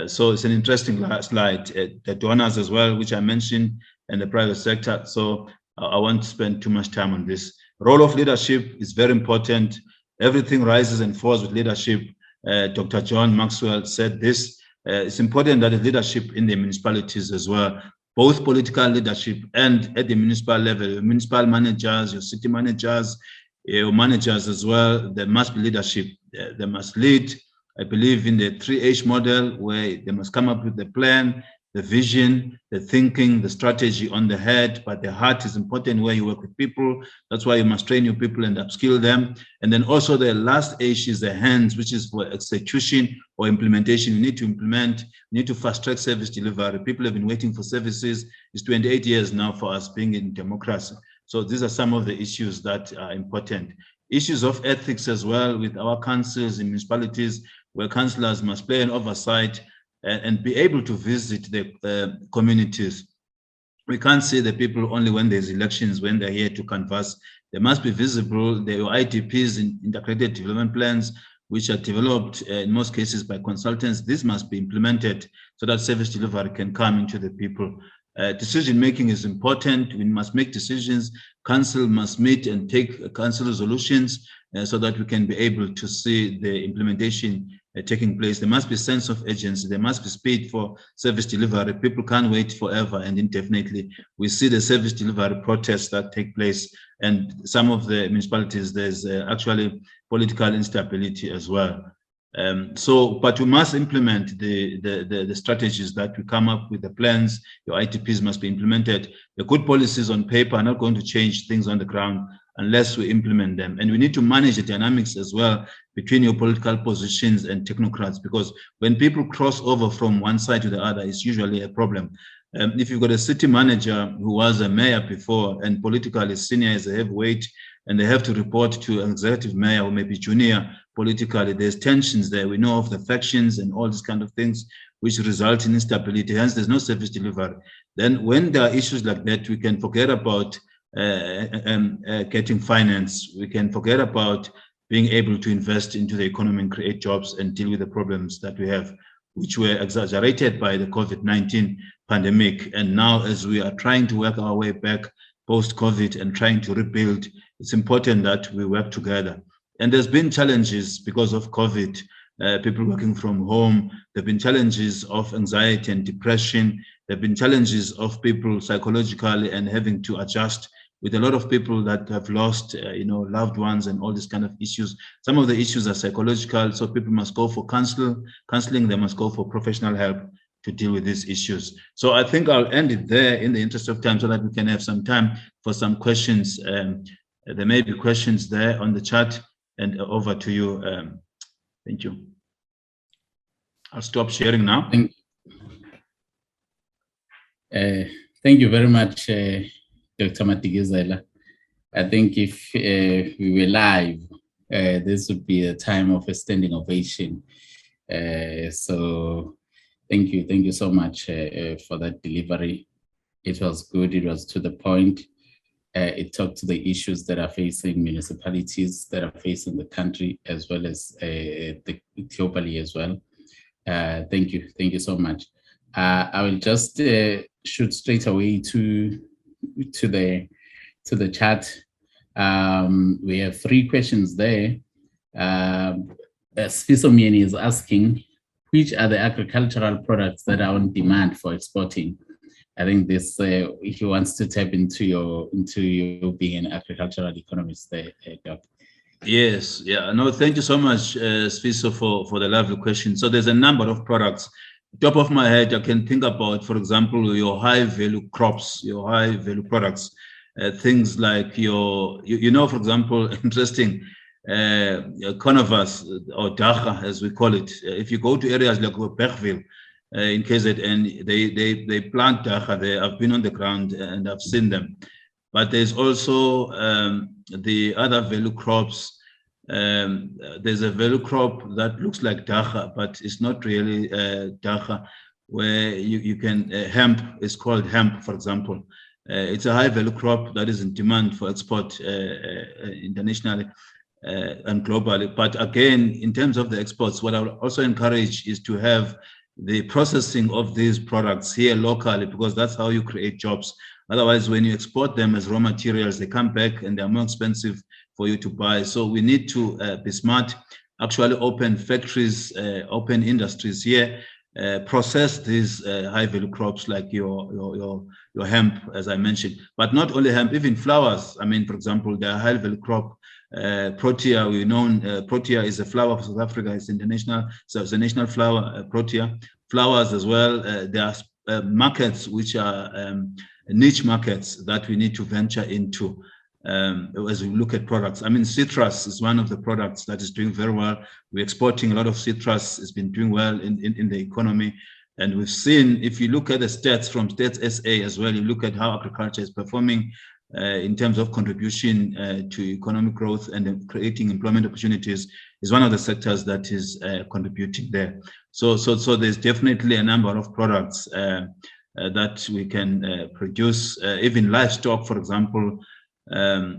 So it's an interesting slide. The donors as well, which I mentioned, and the private sector. So I won't spend too much time on this. Role of leadership is very important. Everything rises and falls with leadership. Dr. John Maxwell said this. It's important that the leadership in the municipalities as well, both political leadership and at the municipal level, your municipal managers, your city managers, your managers as well, there must be leadership. They must lead. I believe in the 3H model, where they must come up with the plan, the vision, the thinking, the strategy on the head, but the heart is important where you work with people. That's why you must train your people and upskill them. And then also the last H is the hands, which is for execution or implementation. You need to implement, you need to fast track service delivery. People have been waiting for services. It's 28 years now for us being in democracy. So these are some of the issues that are important. Issues of ethics as well with our councils and municipalities, where councillors must play an oversight and be able to visit the communities. We can't see the people only when there's elections, when they're here to canvass. They must be visible. There are IDPs, integrated development plans, which are developed in most cases by consultants. This must be implemented so that service delivery can come into the people. Decision making is important. We must make decisions. Council must meet and take council resolutions so that we can be able to see the implementation taking place. There must be sense of urgency. There must be speed for service delivery. People can't wait forever and indefinitely. We see the service delivery protests that take place, and some of the municipalities, there's actually political instability as well. But we must implement the strategies that we come up with, the plans. Your ITPs must be implemented. The good policies on paper are not going to change things on the ground unless we implement them. And we need to manage the dynamics as well between your political positions and technocrats, because when people cross over from one side to the other, it's usually a problem. If you've got a city manager who was a mayor before and politically senior as a heavyweight, and they have to report to an executive mayor who may be junior politically, there's tensions there. We know of the factions and all these kind of things which result in instability. Hence, there's no service delivery. Then when there are issues like that, we can forget about getting finance. We can forget about being able to invest into the economy and create jobs and deal with the problems that we have, which were exaggerated by the COVID-19 pandemic. And now, as we are trying to work our way back post-COVID and trying to rebuild, it's important that we work together. And there's been challenges because of COVID, people working from home. There have been challenges of anxiety and depression. There have been challenges of people psychologically and having to adjust, with a lot of people that have lost, loved ones and all these kind of issues. Some of the issues are psychological, so people must go for counseling. They must go for professional help to deal with these issues. So I think I'll end it there in the interest of time so that we can have some time for some questions. There may be questions there on the chat, and over to you. Thank you. I'll stop sharing now. Thank you very much, Dr. Matigizela. I think if we were live, this would be a time of a standing ovation. So thank you so much for that delivery. It was good, it was to the point. It talked to the issues that are facing municipalities, that are facing the country, as well as globally as well. Thank you so much. I will just shoot straight away to the chat. We have 3 questions there. Spisomieni is asking, which are the agricultural products that are on demand for exporting? I think this he wants to tap into you being an agricultural economist there, Doc. Yes, yeah, no, thank you so much, Spiso, for the lovely question. So there's a number of products. Top of my head, I can think about, for example, your high value crops, your high value products, things like for example, interesting, conifers or dacha, as we call it. If you go to areas like Bergville, in KZN, they plant dacha there. I've been on the ground and I've seen them. But there's also the other value crops. There's a value crop that looks like dacha, but it's not really dacha, where you can, hemp is called hemp, for example. It's a high value crop that is in demand for export internationally and globally. But again, in terms of the exports, what I would also encourage is to have the processing of these products here locally, because that's how you create jobs. Otherwise, when you export them as raw materials, they come back and they're more expensive for you to buy. So we need to be smart, actually open factories, open industries here, process these high value crops like your hemp, as I mentioned, but not only hemp, even flowers. I mean, for example, the high value crop, protea, we know protea is a flower of South Africa. It's international, so it's a national flower, protea. Flowers as well. There are markets which are niche markets that we need to venture into as we look at products. I mean, citrus is one of the products that is doing very well. We're exporting a lot of citrus. It's been doing well in the economy. And we've seen, if you look at the stats from Stats SA as well, you look at how agriculture is performing in terms of contribution to economic growth and creating employment opportunities, is one of the sectors that is contributing there. So there's definitely a number of products that we can produce, even livestock, for example,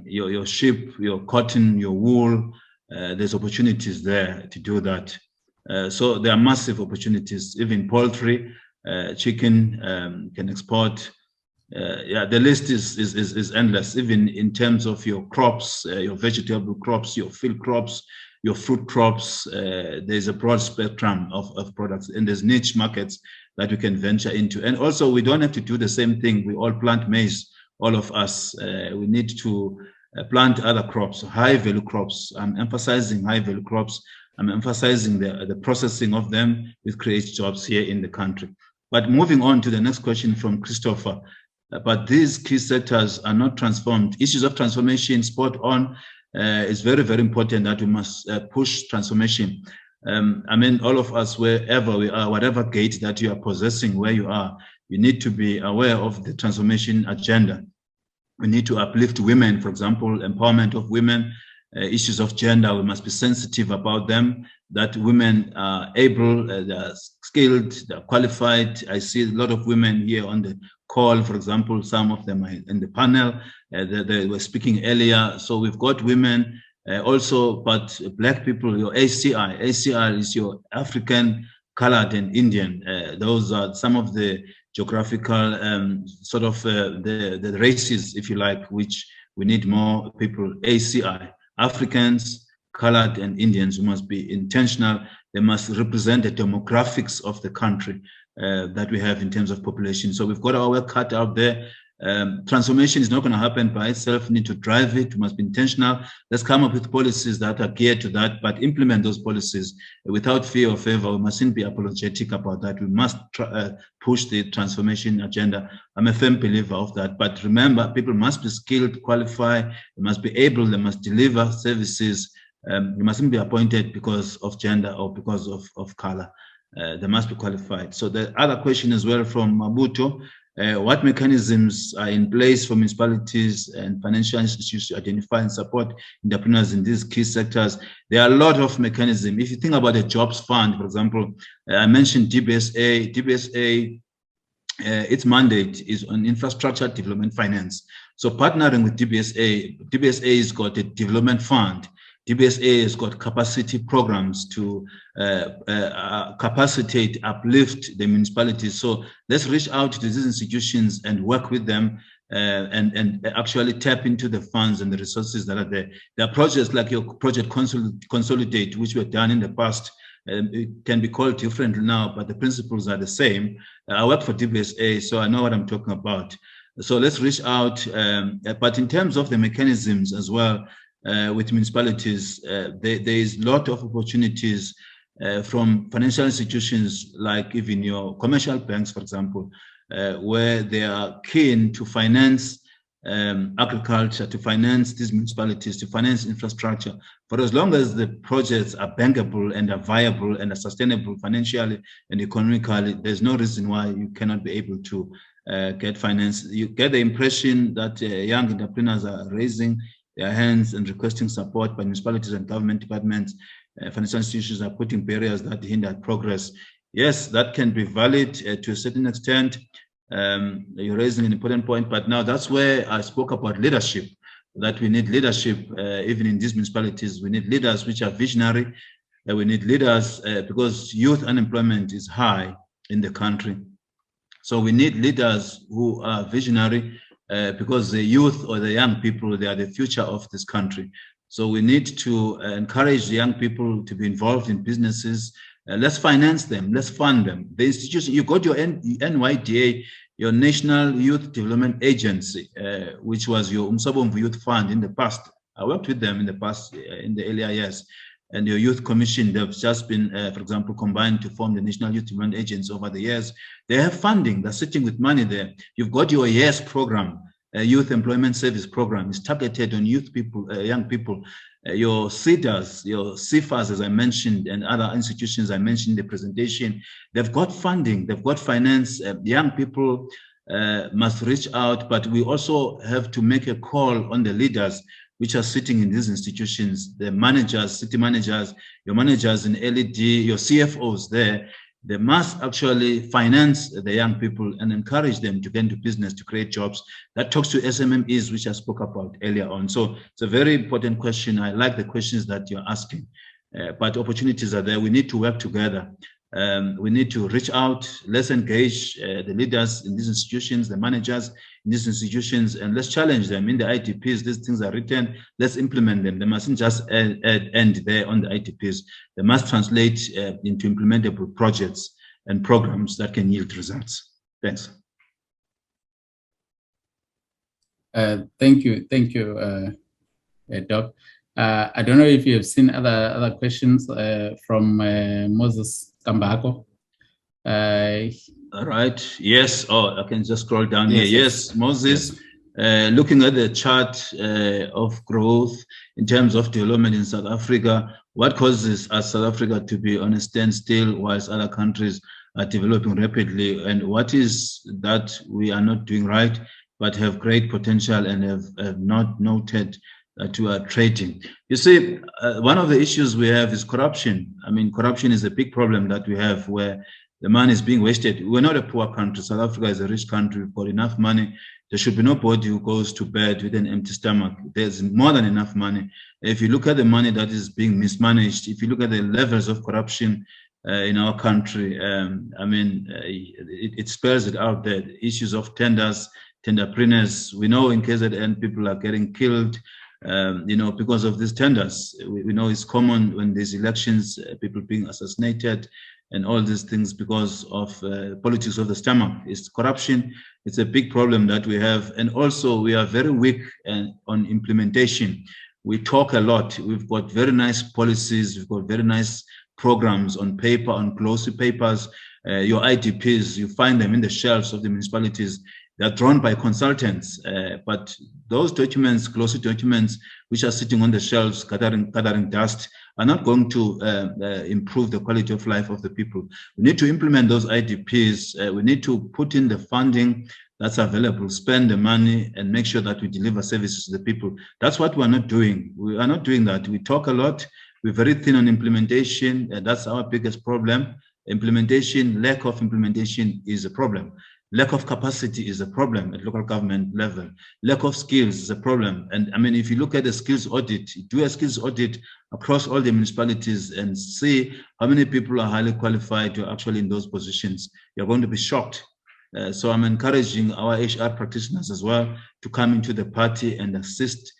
your sheep, your cotton, your wool. There's opportunities there to do that. So there are massive opportunities. Even poultry, chicken can export. yeah, the list is endless, even in terms of your crops, your vegetable crops, your field crops, your fruit crops. There's a broad spectrum of products, and there's niche markets that we can venture into. And also, we don't have to do the same thing. We all plant maize, all of us. We need to plant other crops, high-value crops. I'm emphasizing high-value crops. I'm emphasizing the processing of them, which creates jobs here in the country. But moving on to the next question from Christopher. But these key sectors are not transformed. Issues of transformation, spot on. It's very, very important that we must push transformation. I mean, all of us, wherever we are, whatever gate that you are possessing, where you are, you need to be aware of the transformation agenda. We need to uplift women, for example, empowerment of women, issues of gender. We must be sensitive about them, that women are able, they're skilled, they're qualified. I see a lot of women here on the call, for example, some of them are in the panel. They were speaking earlier. So we've got women also, but Black people, your ACI. ACI is your African, colored, and Indian. Those are some of the geographical sort of the races, if you like, which we need more people. ACI, Africans, colored, and Indians, who must be intentional. They must represent the demographics of the country that we have in terms of population. So we've got our work cut out there. Transformation is not going to happen by itself. We need to drive it. We must be intentional. Let's come up with policies that are geared to that, but implement those policies without fear or favor. We mustn't be apologetic about that. We must push the transformation agenda. I'm a firm believer of that. But remember, people must be skilled, qualified. They must be able. They must deliver services. You mustn't be appointed because of gender or because of color. They must be qualified. So the other question as well from Mabuto, what mechanisms are in place for municipalities and financial institutions to identify and support entrepreneurs in these key sectors? There are a lot of mechanisms. If you think about the Jobs Fund, for example, I mentioned DBSA. DBSA, its mandate is on infrastructure development finance. So partnering with DBSA, DBSA has got a development fund. DBSA has got capacity programs to capacitate, uplift the municipalities. So let's reach out to these institutions and work with them and actually tap into the funds and the resources that are there. There are projects like your project Consolidate, which were done in the past. It can be called differently now, but the principles are the same. I work for DBSA, so I know what I'm talking about. So let's reach out. But in terms of the mechanisms as well, with municipalities, there is a lot of opportunities from financial institutions, like even your commercial banks, for example, where they are keen to finance agriculture, to finance these municipalities, to finance infrastructure. For as long as the projects are bankable and are viable and are sustainable financially and economically, there's no reason why you cannot be able to get finance. You get the impression that young entrepreneurs are raising their hands and requesting support, by municipalities and government departments. Financial institutions are putting barriers that hinder progress. Yes, that can be valid to a certain extent. You're raising an important point, but now that's where I spoke about leadership, that we need leadership even in these municipalities. We need leaders which are visionary. We need leaders because youth unemployment is high in the country. So we need leaders who are visionary, because the youth or the young people, they are the future of this country. So we need to encourage the young people to be involved in businesses. Let's finance them, let's fund them. The institution, you got your NYDA, your National Youth Development Agency, which was your Umsobomvu Youth Fund in the past. I worked with them in the past, in the earlier years. And your Youth Commission, they've just been, for example, combined to form the National Youth Development Agency over the years. They have funding, they're sitting with money there. You've got your YES program, Youth Employment Service Program. It's targeted on youth people, young people. Your CEDAs, your CFAs, as I mentioned, and other institutions I mentioned in the presentation, they've got funding, they've got finance. Young people must reach out, but we also have to make a call on the leaders which are sitting in these institutions, the managers, city managers, your managers in LED, your CFOs there. They must actually finance the young people and encourage them to get into business, to create jobs. That talks to SMMEs, which I spoke about earlier on. So it's a very important question. I like the questions that you're asking, but opportunities are there. We need to work together. We need to reach out, let's engage the leaders in these institutions, the managers in these institutions, and let's challenge them. In the ITPs, these things are written, let's implement them. They mustn't just end there on the ITPs. They must translate into implementable projects and programs that can yield results. Thanks. Thank you, Doc. I don't know if you have seen other questions from Moses Kambako. All right. Yes. Oh, I can just scroll down Yes, here. yes. Yes, Moses. Looking at the chart of growth in terms of development in South Africa, what causes us South Africa to be on a standstill whilst other countries are developing rapidly, and what is that we are not doing right but have great potential and have not noted that we are trading? You see, one of the issues we have is corruption. I mean, corruption is a big problem that we have, where the money is being wasted. We're not a poor country. South Africa is a rich country. We've got enough money. There should be nobody who goes to bed with an empty stomach. There's more than enough money. If you look at the money that is being mismanaged, if you look at the levels of corruption in our country, I mean, it spells it out there. The issues of tenders, tenderpreneurs. We know in KZN people are getting killed, because of these tenders. We know it's common when there's elections, people being assassinated, and all these things because of politics of the stomach. It's corruption. It's a big problem that we have. And also we are very weak on implementation. We talk a lot. We've got very nice policies. We've got very nice programs on paper, on glossy papers. Your ITPs, you find them in the shelves of the municipalities. They're drawn by consultants, but those documents, glossy documents, which are sitting on the shelves, gathering dust, are not going to improve the quality of life of the people. We need to implement those IDPs. We need to put in the funding that's available, spend the money, and make sure that we deliver services to the people. That's what we're not doing. We are not doing that. We talk a lot. We're very thin on implementation. That's our biggest problem. Implementation, lack of implementation is a problem. Lack of capacity is a problem at local government level. Lack of skills is a problem. And I mean, if you look at the skills audit, do a skills audit across all the municipalities and see how many people are highly qualified to actually in those positions. You're going to be shocked. So I'm encouraging our HR practitioners as well to come into the party and assist.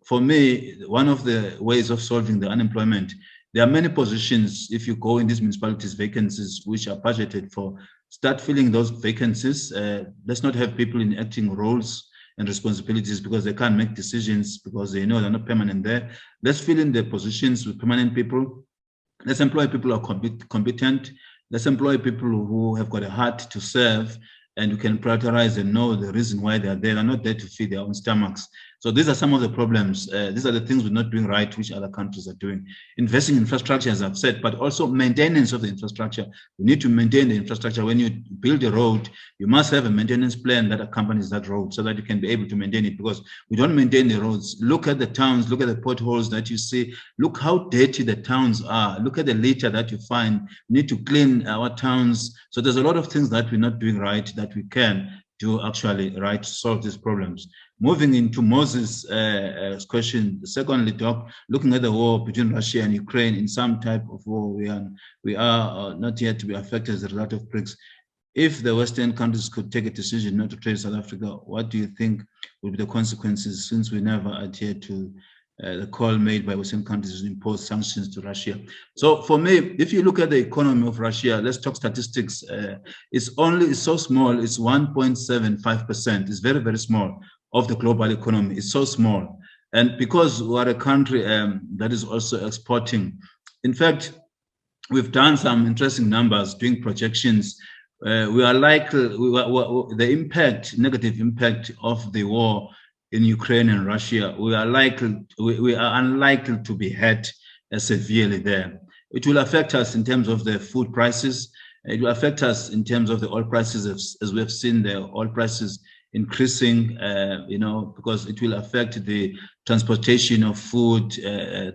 For me, one of the ways of solving the unemployment, there are many positions, if you go in these municipalities, vacancies which are budgeted for. Start filling those vacancies. Let's not have people in acting roles and responsibilities because they can't make decisions because they know they're not permanent there. Let's fill in the positions with permanent people. Let's employ people who are competent. Let's employ people who have got a heart to serve, and you can prioritize and know the reason why they are there. They're not there to feed their own stomachs. So these are some of the problems. These are the things we're not doing right, which other countries are doing. Investing in infrastructure, as I've said, but also maintenance of the infrastructure. We need to maintain the infrastructure. When you build a road, you must have a maintenance plan that accompanies that road so that you can be able to maintain it, because we don't maintain the roads. Look at the towns, look at the potholes that you see. Look how dirty the towns are. Look at the litter that you find. We need to clean our towns. So there's a lot of things that we're not doing right that we can do actually right to solve these problems. Moving into Moses' question, secondly, Doc, looking at the war between Russia and Ukraine, in some type of war, we are not yet to be affected as a result of BRICS. If the Western countries could take a decision not to trade South Africa, what do you think will be the consequences, since we never adhered to the call made by Western countries to impose sanctions to Russia? So for me, if you look at the economy of Russia, let's talk statistics. It's so small, it's 1.75%. It's very, very small of the global economy. It's so small. And because we are a country that is also exporting, in fact, we've done some interesting numbers doing projections. We are likely, the negative impact of the war in Ukraine and Russia, we are unlikely to be hit severely there. It will affect us in terms of the food prices. It will affect us in terms of the oil prices, as we have seen the oil prices increasing, because it will affect the transportation of food,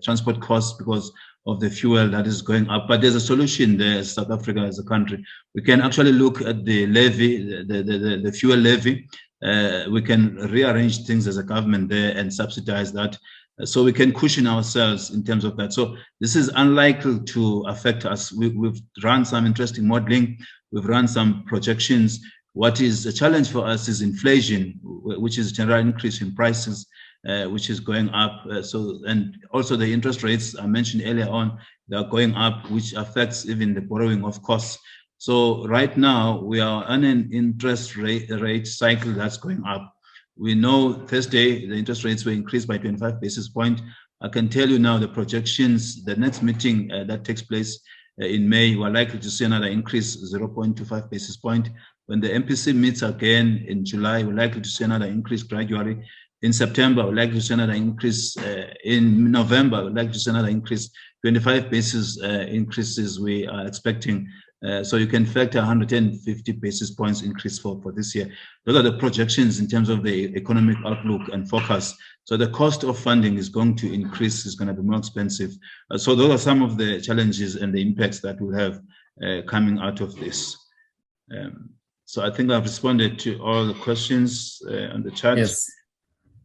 transport costs because of the fuel that is going up. But there's a solution there, South Africa as a country. We can actually look at the levy, the fuel levy. We can rearrange things as a government there and subsidize that. So we can cushion ourselves in terms of that. So this is unlikely to affect us. We've run some interesting modeling. We've run some projections. What is a challenge for us is inflation, which is a general increase in prices, which is going up. And also the interest rates I mentioned earlier on, they are going up, which affects even the borrowing of costs. So right now we are on an interest rate cycle that's going up. We know Thursday, the interest rates were increased by 25 basis points. I can tell you now the projections, the next meeting that takes place in May, we're likely to see another increase, 0.25 basis point. When the MPC meets again in July, we're likely to see another increase gradually. In September, we're likely to see another increase. In November, we're likely to see another increase. 25 basis increases we are expecting. So you can factor 150 basis points increase for this year. Those are the projections in terms of the economic outlook and forecast. So the cost of funding is going to increase, is going to be more expensive. So those are some of the challenges and the impacts that we'll have coming out of this. So I think I've responded to all the questions on the chat. Yes.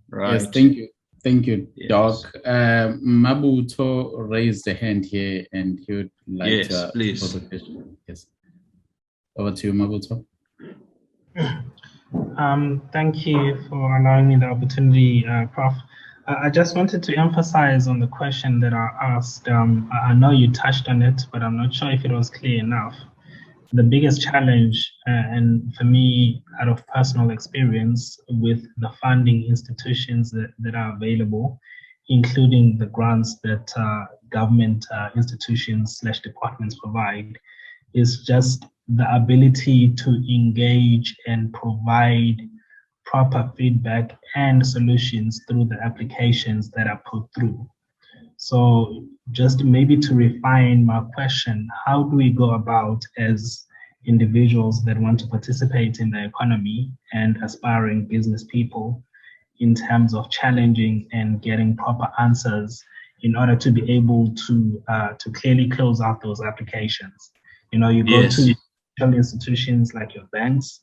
Right. Yes, thank you. Thank you, Yes. Doc. Mabuto raised a hand here and he would like to please. pose a question. Yes. Over to you, Mabuto. Thank you for allowing me the opportunity, Prof. I just wanted to emphasize on the question that I asked. I know you touched on it, but I'm not sure if it was clear enough. The biggest challenge, and for me, out of personal experience with the funding institutions that are available, including the grants that government institutions / departments provide, is just the ability to engage and provide proper feedback and solutions through the applications that are put through. So just maybe to refine my question, how do we go about as individuals that want to participate in the economy and aspiring business people in terms of challenging and getting proper answers in order to be able to clearly close out those applications? You know, you go to institutions like your banks,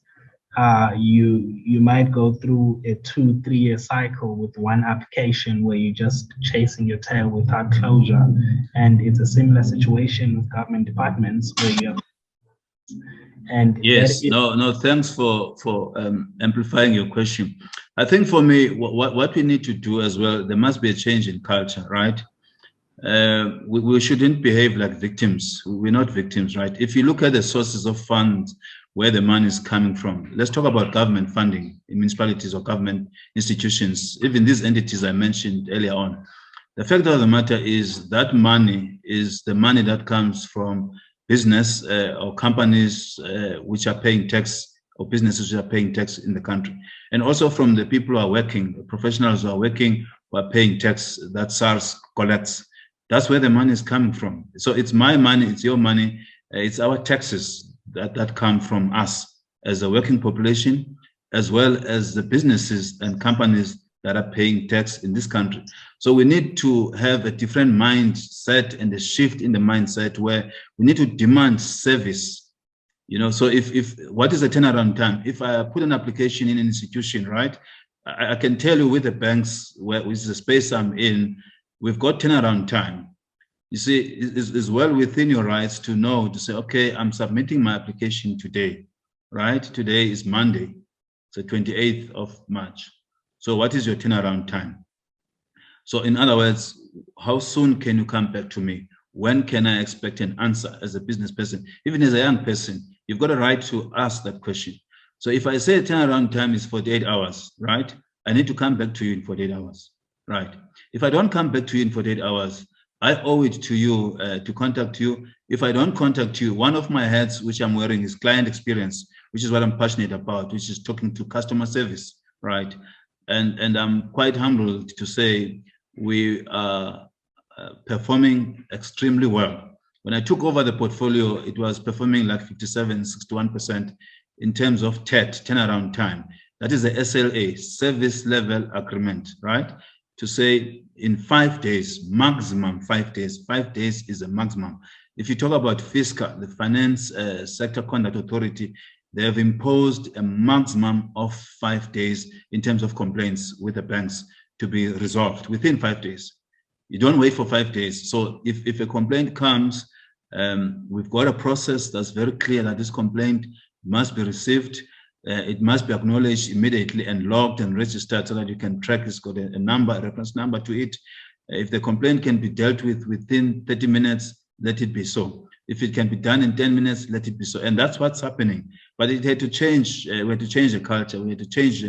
you might go through a 2-3 year cycle with one application where you're just chasing your tail without closure. And it's a similar situation with government departments where you have. And yes, no, thanks for amplifying your question. I think for me, what we need to do as well, there must be a change in culture, right? We shouldn't behave like victims. We're not victims, right? If you look at the sources of funds, where the money is coming from. Let's talk about government funding in municipalities or government institutions, even these entities I mentioned earlier on. The fact of the matter is that money is the money that comes from business or companies which are paying tax, or businesses which are paying tax in the country. And also from the people who are working, the professionals who are working, who are paying tax that SARS collects. That's where the money is coming from. So it's my money, it's your money, it's our taxes that come from us as a working population, as well as the businesses and companies that are paying tax in this country. So we need to have a different mindset and a shift in the mindset where we need to demand service. You know, so if what is the turnaround time? If I put an application in an institution, right, I can tell you with the banks, which is the space I'm in, we've got turnaround time. You see, it's well within your rights to know, to say, okay, I'm submitting my application today, right? Today is Monday, it's the 28th of March. So what is your turnaround time? So in other words, how soon can you come back to me? When can I expect an answer as a business person? Even as a young person, you've got a right to ask that question. So if I say turnaround time is 48 hours, right? I need to come back to you in 48 hours, right? If I don't come back to you in 48 hours, I owe it to you to contact you. If I don't contact you, one of my hats which I'm wearing is client experience, which is what I'm passionate about, which is talking to customer service, right? And I'm quite humbled to say we are performing extremely well. When I took over the portfolio, it was performing like 57, 61% in terms of TET, turnaround time. That is the SLA, service level agreement, right? To say in 5 days, maximum 5 days. 5 days is a maximum. If you talk about FISCA, the Finance Sector Conduct Authority, they have imposed a maximum of 5 days in terms of complaints with the banks. to be resolved within 5 days. You don't wait for 5 days. So if a complaint comes, we've got a process that's very clear that this complaint must be received. It must be acknowledged immediately and logged and registered so that you can track. It's got a number, a reference number to it. If the complaint can be dealt with within 30 minutes, let it be so. If it can be done in 10 minutes, let it be so. And that's what's happening. But it had to change. We had to change the culture. We had to change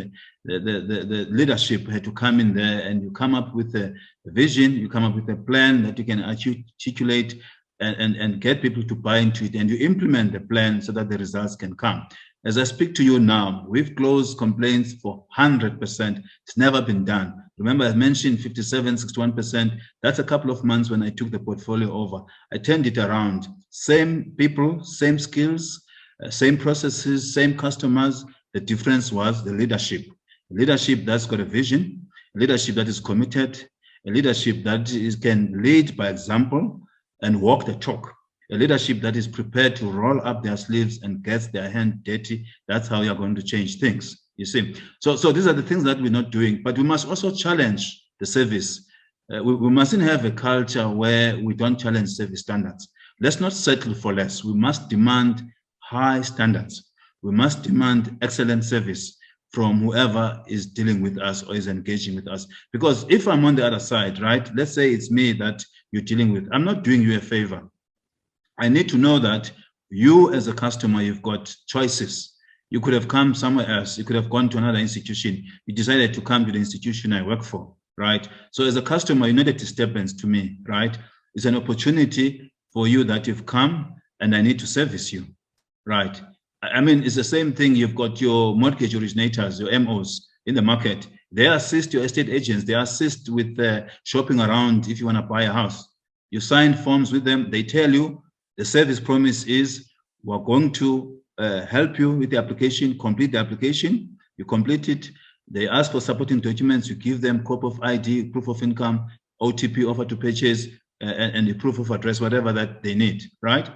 the leadership had to come in there, and you come up with a vision, you come up with a plan that you can articulate and get people to buy into it, and you implement the plan so that the results can come. As I speak to you now, we've closed complaints for 100%. It's never been done. Remember, I mentioned 57, 61%. That's a couple of months when I took the portfolio over. I turned it around. Same people, same skills, same processes, same customers. The difference was the leadership. Leadership that's got a vision, leadership that is committed, a leadership that can lead by example and walk the talk. A leadership that is prepared to roll up their sleeves and get their hand dirty. That's how you're going to change things, you see. So these are the things that we're not doing, but we must also challenge the service. We mustn't have a culture where we don't challenge service standards. Let's not settle for less. We must demand high standards. We must demand excellent service from whoever is dealing with us or is engaging with us. Because if I'm on the other side, right, let's say it's me that you're dealing with, I'm not doing you a favor. I need to know that you as a customer, you've got choices. You could have come somewhere else. You could have gone to another institution. You decided to come to the institution I work for, right? So as a customer, you're not a disturbance to me, right? It's an opportunity for you that you've come and I need to service you, right? I mean, it's the same thing. You've got your mortgage originators, your MOs in the market. They assist your estate agents. They assist with shopping around if you want to buy a house. You sign forms with them. They tell you, the service promise is we're going to help you with the application, complete the application, you complete it. They ask for supporting documents, you give them copy of ID, proof of income, OTP, offer to purchase, and the proof of address, whatever that they need, right?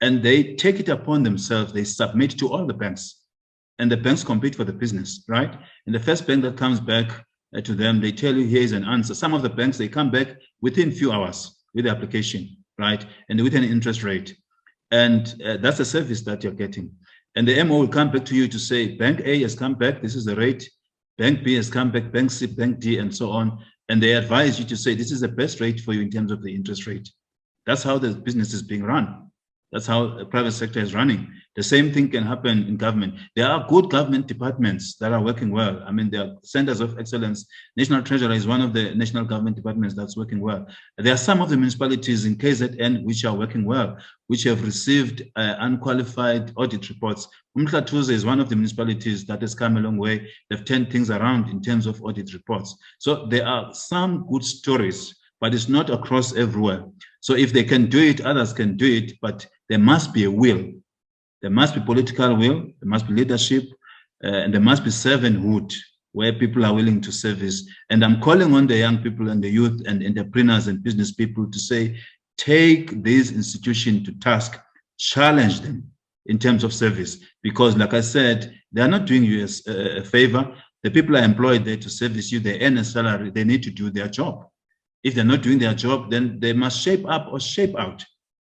And they take it upon themselves, they submit to all the banks, and the banks compete for the business, right? And the first bank that comes back to them, they tell you, here's an answer. Some of the banks, they come back within few hours with the application, right? And with an interest rate. And that's the service that you're getting. And the MO will come back to you to say, Bank A has come back, this is the rate. Bank B has come back, Bank C, Bank D, and so on. And they advise you to say, this is the best rate for you in terms of the interest rate. That's how the business is being run. That's how the private sector is running. The same thing can happen in government. There are good government departments that are working well. I mean, there are centers of excellence. National Treasury is one of the national government departments that's working well. There are some of the municipalities in KZN which are working well, which have received unqualified audit reports. Umhlatuze is one of the municipalities that has come a long way. They've turned things around in terms of audit reports. So there are some good stories, but it's not across everywhere. So if they can do it, others can do it, but there must be a will. There must be political will, there must be leadership, and there must be servanthood where people are willing to service. And I'm calling on the young people and the youth and entrepreneurs and business people to say, take this institution to task, challenge them in terms of service. Because like I said, they are not doing you a favor. The people are employed there to service you, they earn a salary, they need to do their job. If they're not doing their job, then they must shape up or shape out.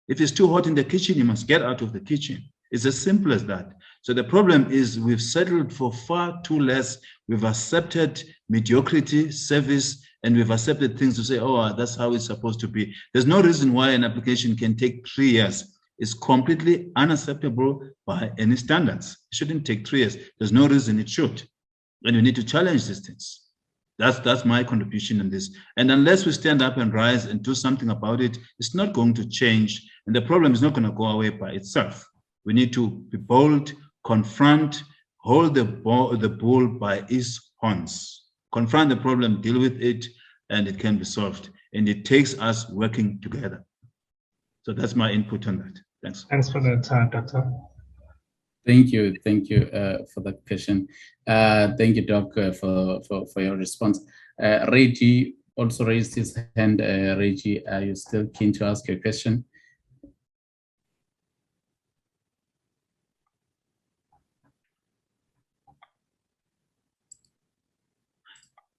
If it's too hot in the kitchen, you must get out of the kitchen. It's as simple as that. So the problem is we've settled for far too less. We've accepted mediocrity, service, and we've accepted things to say, oh, that's how it's supposed to be. There's no reason why an application can take 3 years. It's completely unacceptable by any standards. It shouldn't take 3 years. There's no reason it should. And we need to challenge these things. That's my contribution in this. And unless we stand up and rise and do something about it, it's not going to change. And the problem is not going to go away by itself. We need to be bold, confront, hold the bull by its horns, confront the problem, deal with it, and it can be solved. And it takes us working together. So that's my input on that. Thanks. Thanks for that, Doctor. Thank you for that question. Thank you, Doc, for your response. Reggie also raised his hand. Reggie, are you still keen to ask your question?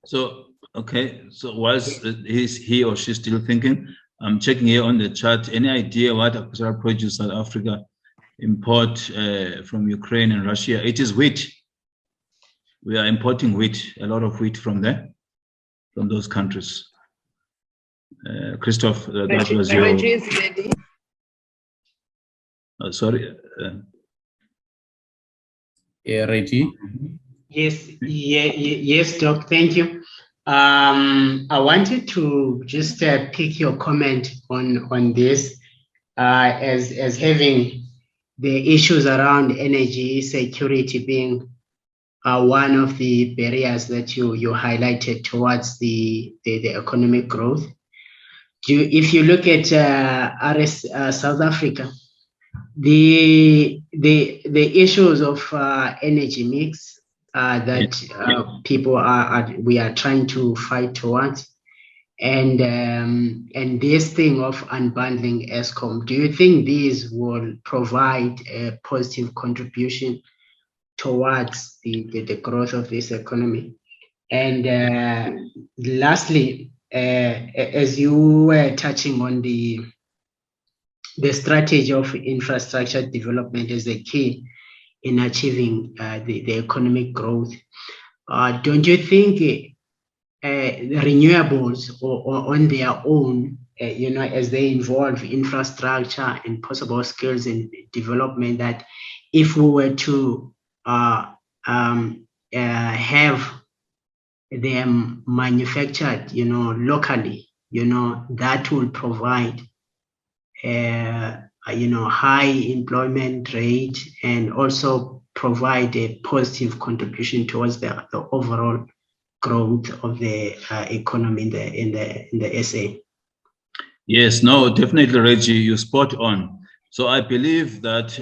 So Okay, so whilst he or she still thinking, I'm checking here on the chat. Any idea what agricultural produce South Africa import from Ukraine and Russia? It is wheat. We are importing wheat, a lot of wheat from there, from those countries. Christoph, that was your... Reggie is ready. Sorry. Reggie? Yes, Doc, thank you. I wanted to just pick your comment on this as having the issues around energy security being one of the barriers that you highlighted towards the economic growth. If you look at South Africa, the issues of energy mix that we are trying to fight towards, and this thing of unbundling ESCOM, do you think these will provide a positive contribution towards the growth of this economy? And lastly, as you were touching on the strategy of infrastructure development as a key in achieving the economic growth, don't you think renewables or on their own, as they involve infrastructure and possible skills in development, that if we were to have them manufactured, locally, that will provide high employment rate and also provide a positive contribution towards the overall growth of the economy in the SA? Yes, no, definitely, Reggie, you're spot on. So I believe that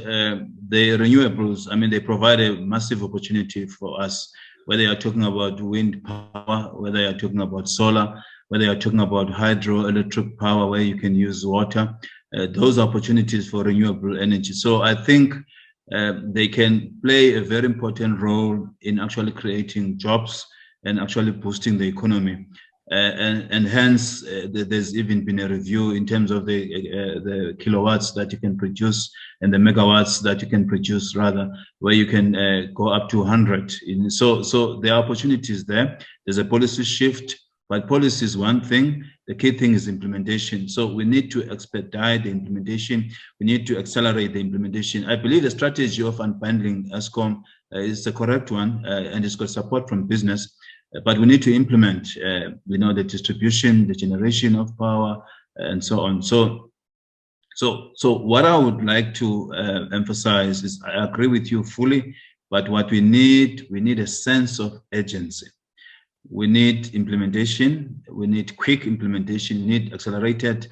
the renewables, they provide a massive opportunity for us, whether you're talking about wind power, whether you're talking about solar, whether you're talking about hydroelectric power where you can use water, those opportunities for renewable energy. So I think they can play a very important role in actually creating jobs and actually boosting the economy. And hence, there's even been a review in terms of the kilowatts that you can produce and the megawatts that you can produce, rather, where you can go up to 100. So there are opportunities there. There's a policy shift, but policy is one thing. The key thing is implementation. So we need to expedite the implementation. We need to accelerate the implementation. I believe the strategy of unbundling ESCOM is the correct one, and it's got support from business. But we need to implement, the distribution, the generation of power, and so on. So what I would like to emphasize is I agree with you fully, but what we need a sense of urgency. We need implementation. We need quick implementation. We need accelerated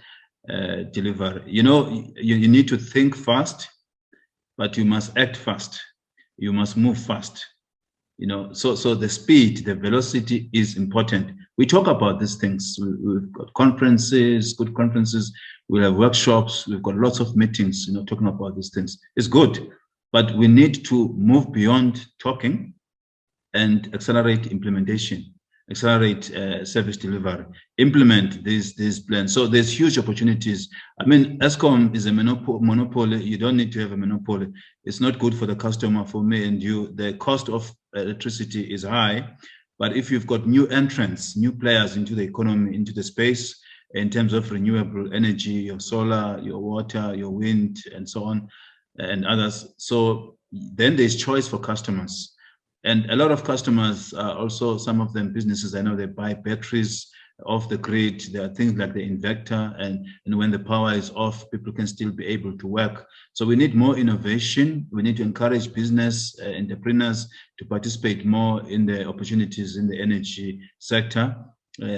delivery. You need to think fast, but you must act fast. You must move fast. So the speed, the velocity is important. We talk about these things. We've got conferences, good conferences. We have workshops. We've got lots of meetings, talking about these things. It's good, but we need to move beyond talking and accelerate implementation, accelerate service delivery, implement these plans. So there's huge opportunities. ESCOM is a monopoly. You don't need to have a monopoly. It's not good for the customer, for me and you. The cost of electricity is high, but if you've got new entrants, new players into the economy, into the space, in terms of renewable energy, your solar, your water, your wind, and so on, and others, so then there's choice for customers. And a lot of customers, also some of them businesses, I know they buy batteries off the grid. There are things like the inverter, and when the power is off, people can still be able to work. So we need more innovation. We need to encourage business entrepreneurs to participate more in the opportunities in the energy sector,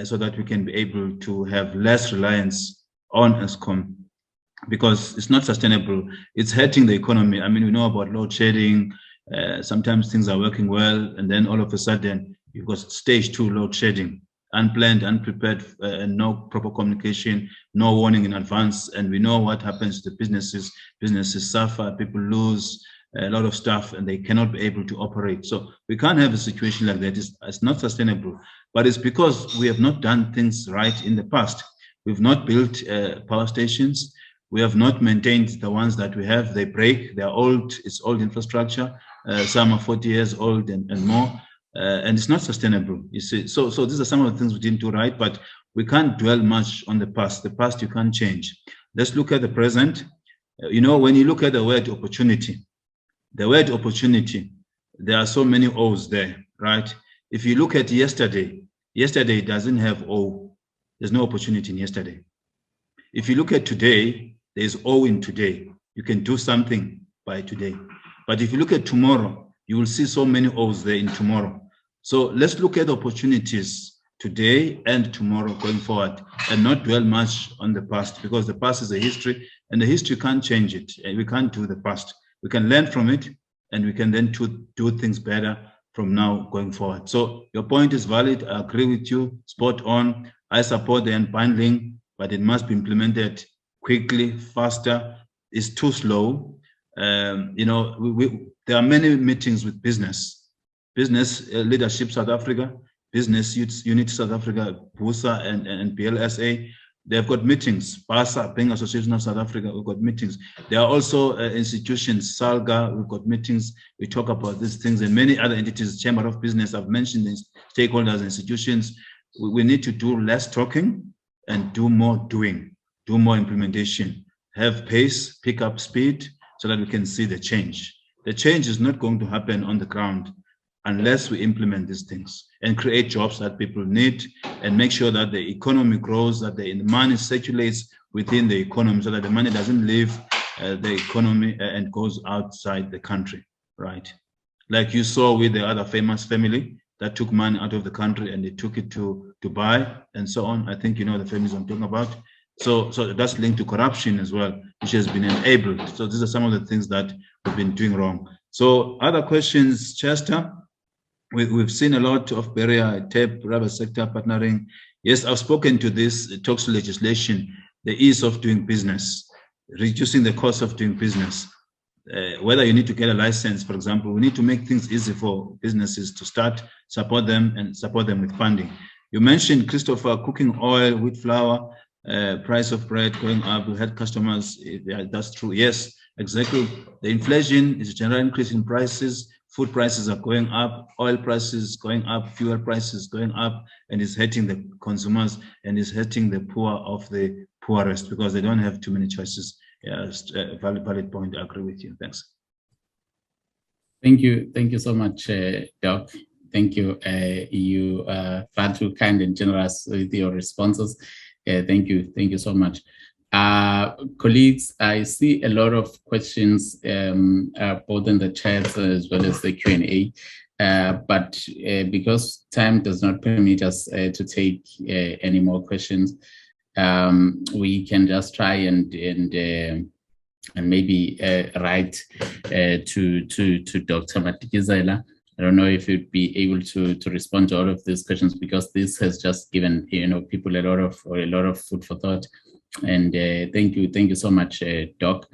so that we can be able to have less reliance on ESCOM, because it's not sustainable. It's hurting the economy. We know about load shedding. Sometimes things are working well, and then all of a sudden you've got stage 2 load shedding, unplanned, unprepared, and no proper communication, no warning in advance. And we know what happens to the businesses. Businesses suffer, people lose a lot of stuff, and they cannot be able to operate. So we can't have a situation like that. It's not sustainable. but it's because we have not done things right in the past. We've not built power stations. We have not maintained the ones that we have. They break, they're old, it's old infrastructure. Some are 40 years old and more, and it's not sustainable, you see. So these are some of the things we didn't do right, but we can't dwell much on the past. The past you can't change. Let's look at the present. You know, when you look at the word opportunity, there are so many O's there, right? If you look at yesterday doesn't have O. There's no opportunity in yesterday. If you look at today, there's O in today. You can do something by today. But if you look at tomorrow, you will see so many O's there in tomorrow. So let's look at opportunities today and tomorrow going forward, and not dwell much on the past, because the past is a history, and the history can't change it. We can't do the past. We can learn from it, and we can then do things better from now going forward. So your point is valid. I agree with you, spot on. I support the unbundling, but it must be implemented quickly, faster. It's too slow. You know, there are many meetings with business leadership South Africa, Business Unit South Africa, BUSA and BLSA. They've got meetings. BASA, Banking Association of South Africa, we've got meetings. There are also institutions, SALGA, we've got meetings. We talk about these things, and many other entities, Chamber of Business, I've mentioned these stakeholders, institutions. We need to do less talking and do more doing, do more implementation, have pace, pick up speed, so that we can see the change. The change is not going to happen on the ground unless we implement these things and create jobs that people need, and make sure that the economy grows, that the money circulates within the economy, so that the money doesn't leave the economy and goes outside the country, right? Like you saw with the other famous family that took money out of the country and they took it to Dubai and so on. I think you know the families I'm talking about. So that's linked to corruption as well, which has been enabled. So these are some of the things that we've been doing wrong. So other questions, Chester? We've seen a lot of barrier, TAPE, private sector partnering. Yes, I've spoken to this, talks legislation, the ease of doing business, reducing the cost of doing business. Whether you need to get a license, for example, we need to make things easy for businesses to start, support them with funding. You mentioned, Christopher, cooking oil, wheat flour, price of bread going up. We had customers, that's true. Yes, exactly. The inflation is a general increase in prices. Food prices are going up, oil prices going up, fuel prices going up, and it's hurting the consumers and it's hurting the poor of the poorest because they don't have too many choices. Yes, valid point. I agree with you. Thanks. Thank you so much, Doc. Thank you. You far too kind and generous with your responses. Thank you so much. Colleagues, I see a lot of questions both in the chat as well as the Q&A, but because time does not permit us to take any more questions, we can just try and maybe write to Dr. Matikizela. I don't know if you'd be able to respond to all of these questions, because this has just given people a lot of food for thought. And thank you so much, Doc.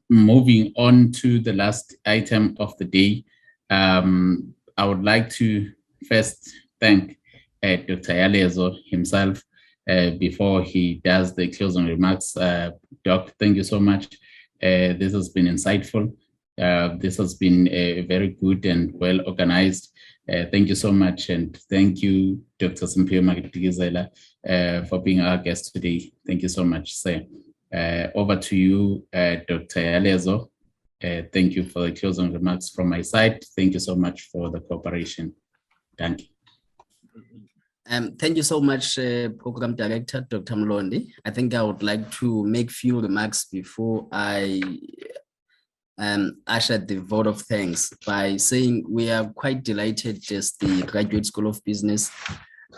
Moving on to the last item of the day, I would like to first thank Dr. Yalezo himself before he does the closing remarks. Doc, thank you so much. This has been insightful. This has been very good and well organized. Thank you so much, and thank you, Dr. Simphiwe Matikizela, for being our guest today. Thank you so much, sir. Over to you, Dr. Yalezo. Thank you for the closing remarks from my side. Thank you so much for the cooperation. Thank you. Thank you so much, Program Director, Dr. Mlondi. I think I would like to make few remarks before I usher the vote of thanks by saying we are quite delighted as the Graduate School of Business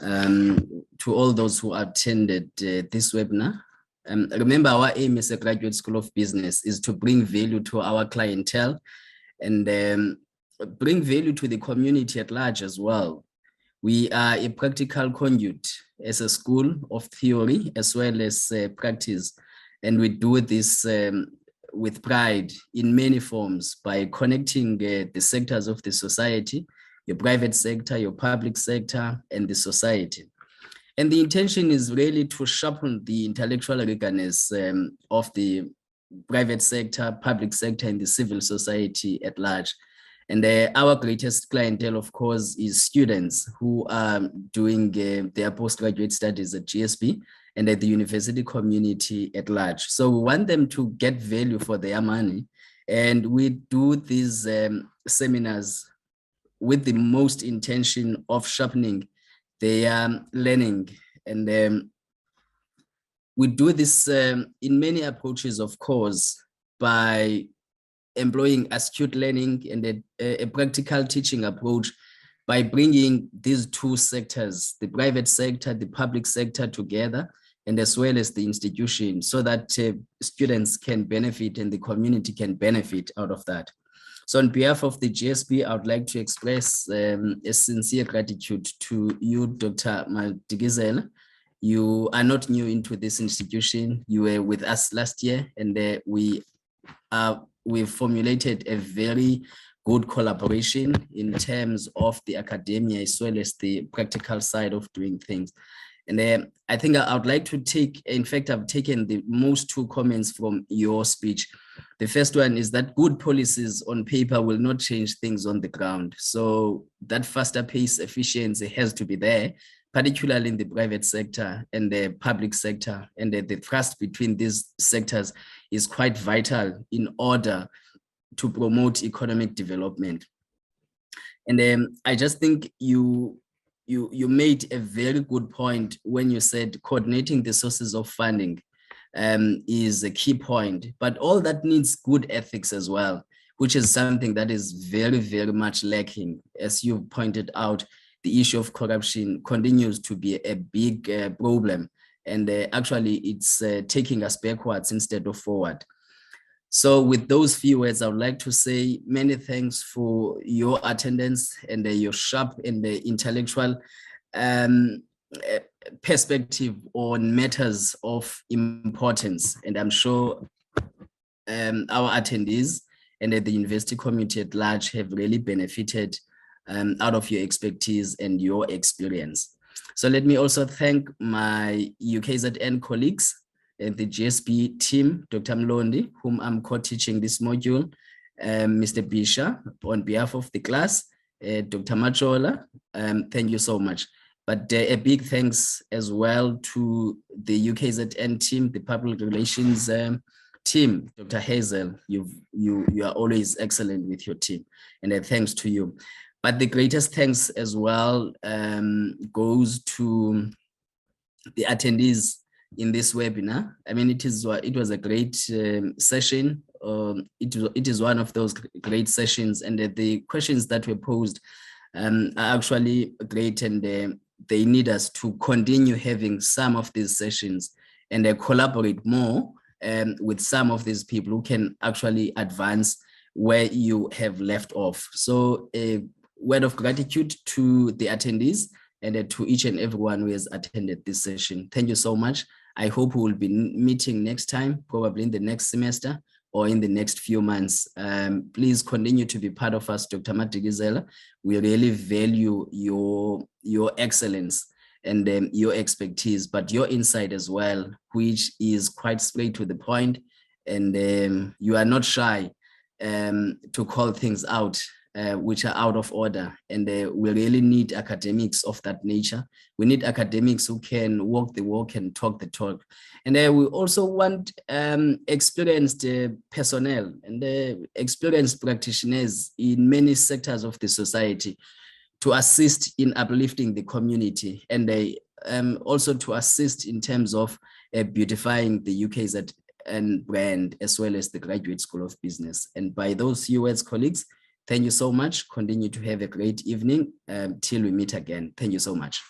to all those who attended this webinar. Remember, our aim as a Graduate School of Business is to bring value to our clientele and bring value to the community at large as well. We are a practical conduit as a school of theory as well as practice, and we do this with pride in many forms by connecting the sectors of the society, your private sector, your public sector, and the society. And the intention is really to sharpen the intellectual rigorness of the private sector, public sector, and the civil society at large. And our greatest clientele, of course, is students who are doing their postgraduate studies at GSB and at the university community at large. So we want them to get value for their money. And we do these seminars with the most intention of sharpening their learning. And we do this in many approaches, of course, by employing astute learning and a practical teaching approach by bringing these two sectors, the private sector, the public sector together, and as well as the institution, so that students can benefit and the community can benefit out of that. So on behalf of the GSB, I would like to express a sincere gratitude to you, Dr. Madigizela. You are not new into this institution. You were with us last year, and we've formulated a very good collaboration in terms of the academia as well as the practical side of doing things. And I think I would like to take, in fact, I've taken the most two comments from your speech. The first one is that good policies on paper will not change things on the ground. So that faster pace efficiency has to be there, particularly in the private sector and the public sector. And the trust between these sectors is quite vital in order to promote economic development. And I just think you made a very good point when you said coordinating the sources of funding is a key point, but all that needs good ethics as well, which is something that is very, very much lacking. As you pointed out, the issue of corruption continues to be a big problem, and actually it's taking us backwards instead of forward. So with those few words, I would like to say many thanks for your attendance and your sharp and intellectual perspective on matters of importance. And I'm sure our attendees and the university community at large have really benefited out of your expertise and your experience. So let me also thank my UKZN colleagues and the GSB team, Dr. Mlondi, whom I'm co-teaching this module, Mr. Bisha, on behalf of the class, Dr. Machola, thank you so much. But a big thanks as well to the UKZN team, the public relations team, Dr. Hazel, you are always excellent with your team, and thanks to you. But the greatest thanks as well goes to the attendees in this webinar. I mean, it was a great session. It is one of those great sessions, and the questions that were posed are actually great, and they need us to continue having some of these sessions and collaborate more with some of these people who can actually advance where you have left off. So a word of gratitude to the attendees and to each and everyone who has attended this session. Thank you so much. I hope we will be meeting next time, probably in the next semester or in the next few months. Please continue to be part of us, Dr. Madigizela. We really value your excellence and your expertise, but your insight as well, which is quite straight to the point, and you are not shy to call things out which are out of order, and we really need academics of that nature. We need academics who can walk the walk and talk the talk, and we also want experienced personnel and experienced practitioners in many sectors of the society to assist in uplifting the community, and also to assist in terms of beautifying the UKZN brand as well as the Graduate School of Business. And by those few words, colleagues, thank you so much. Continue to have a great evening till we meet again. Thank you so much.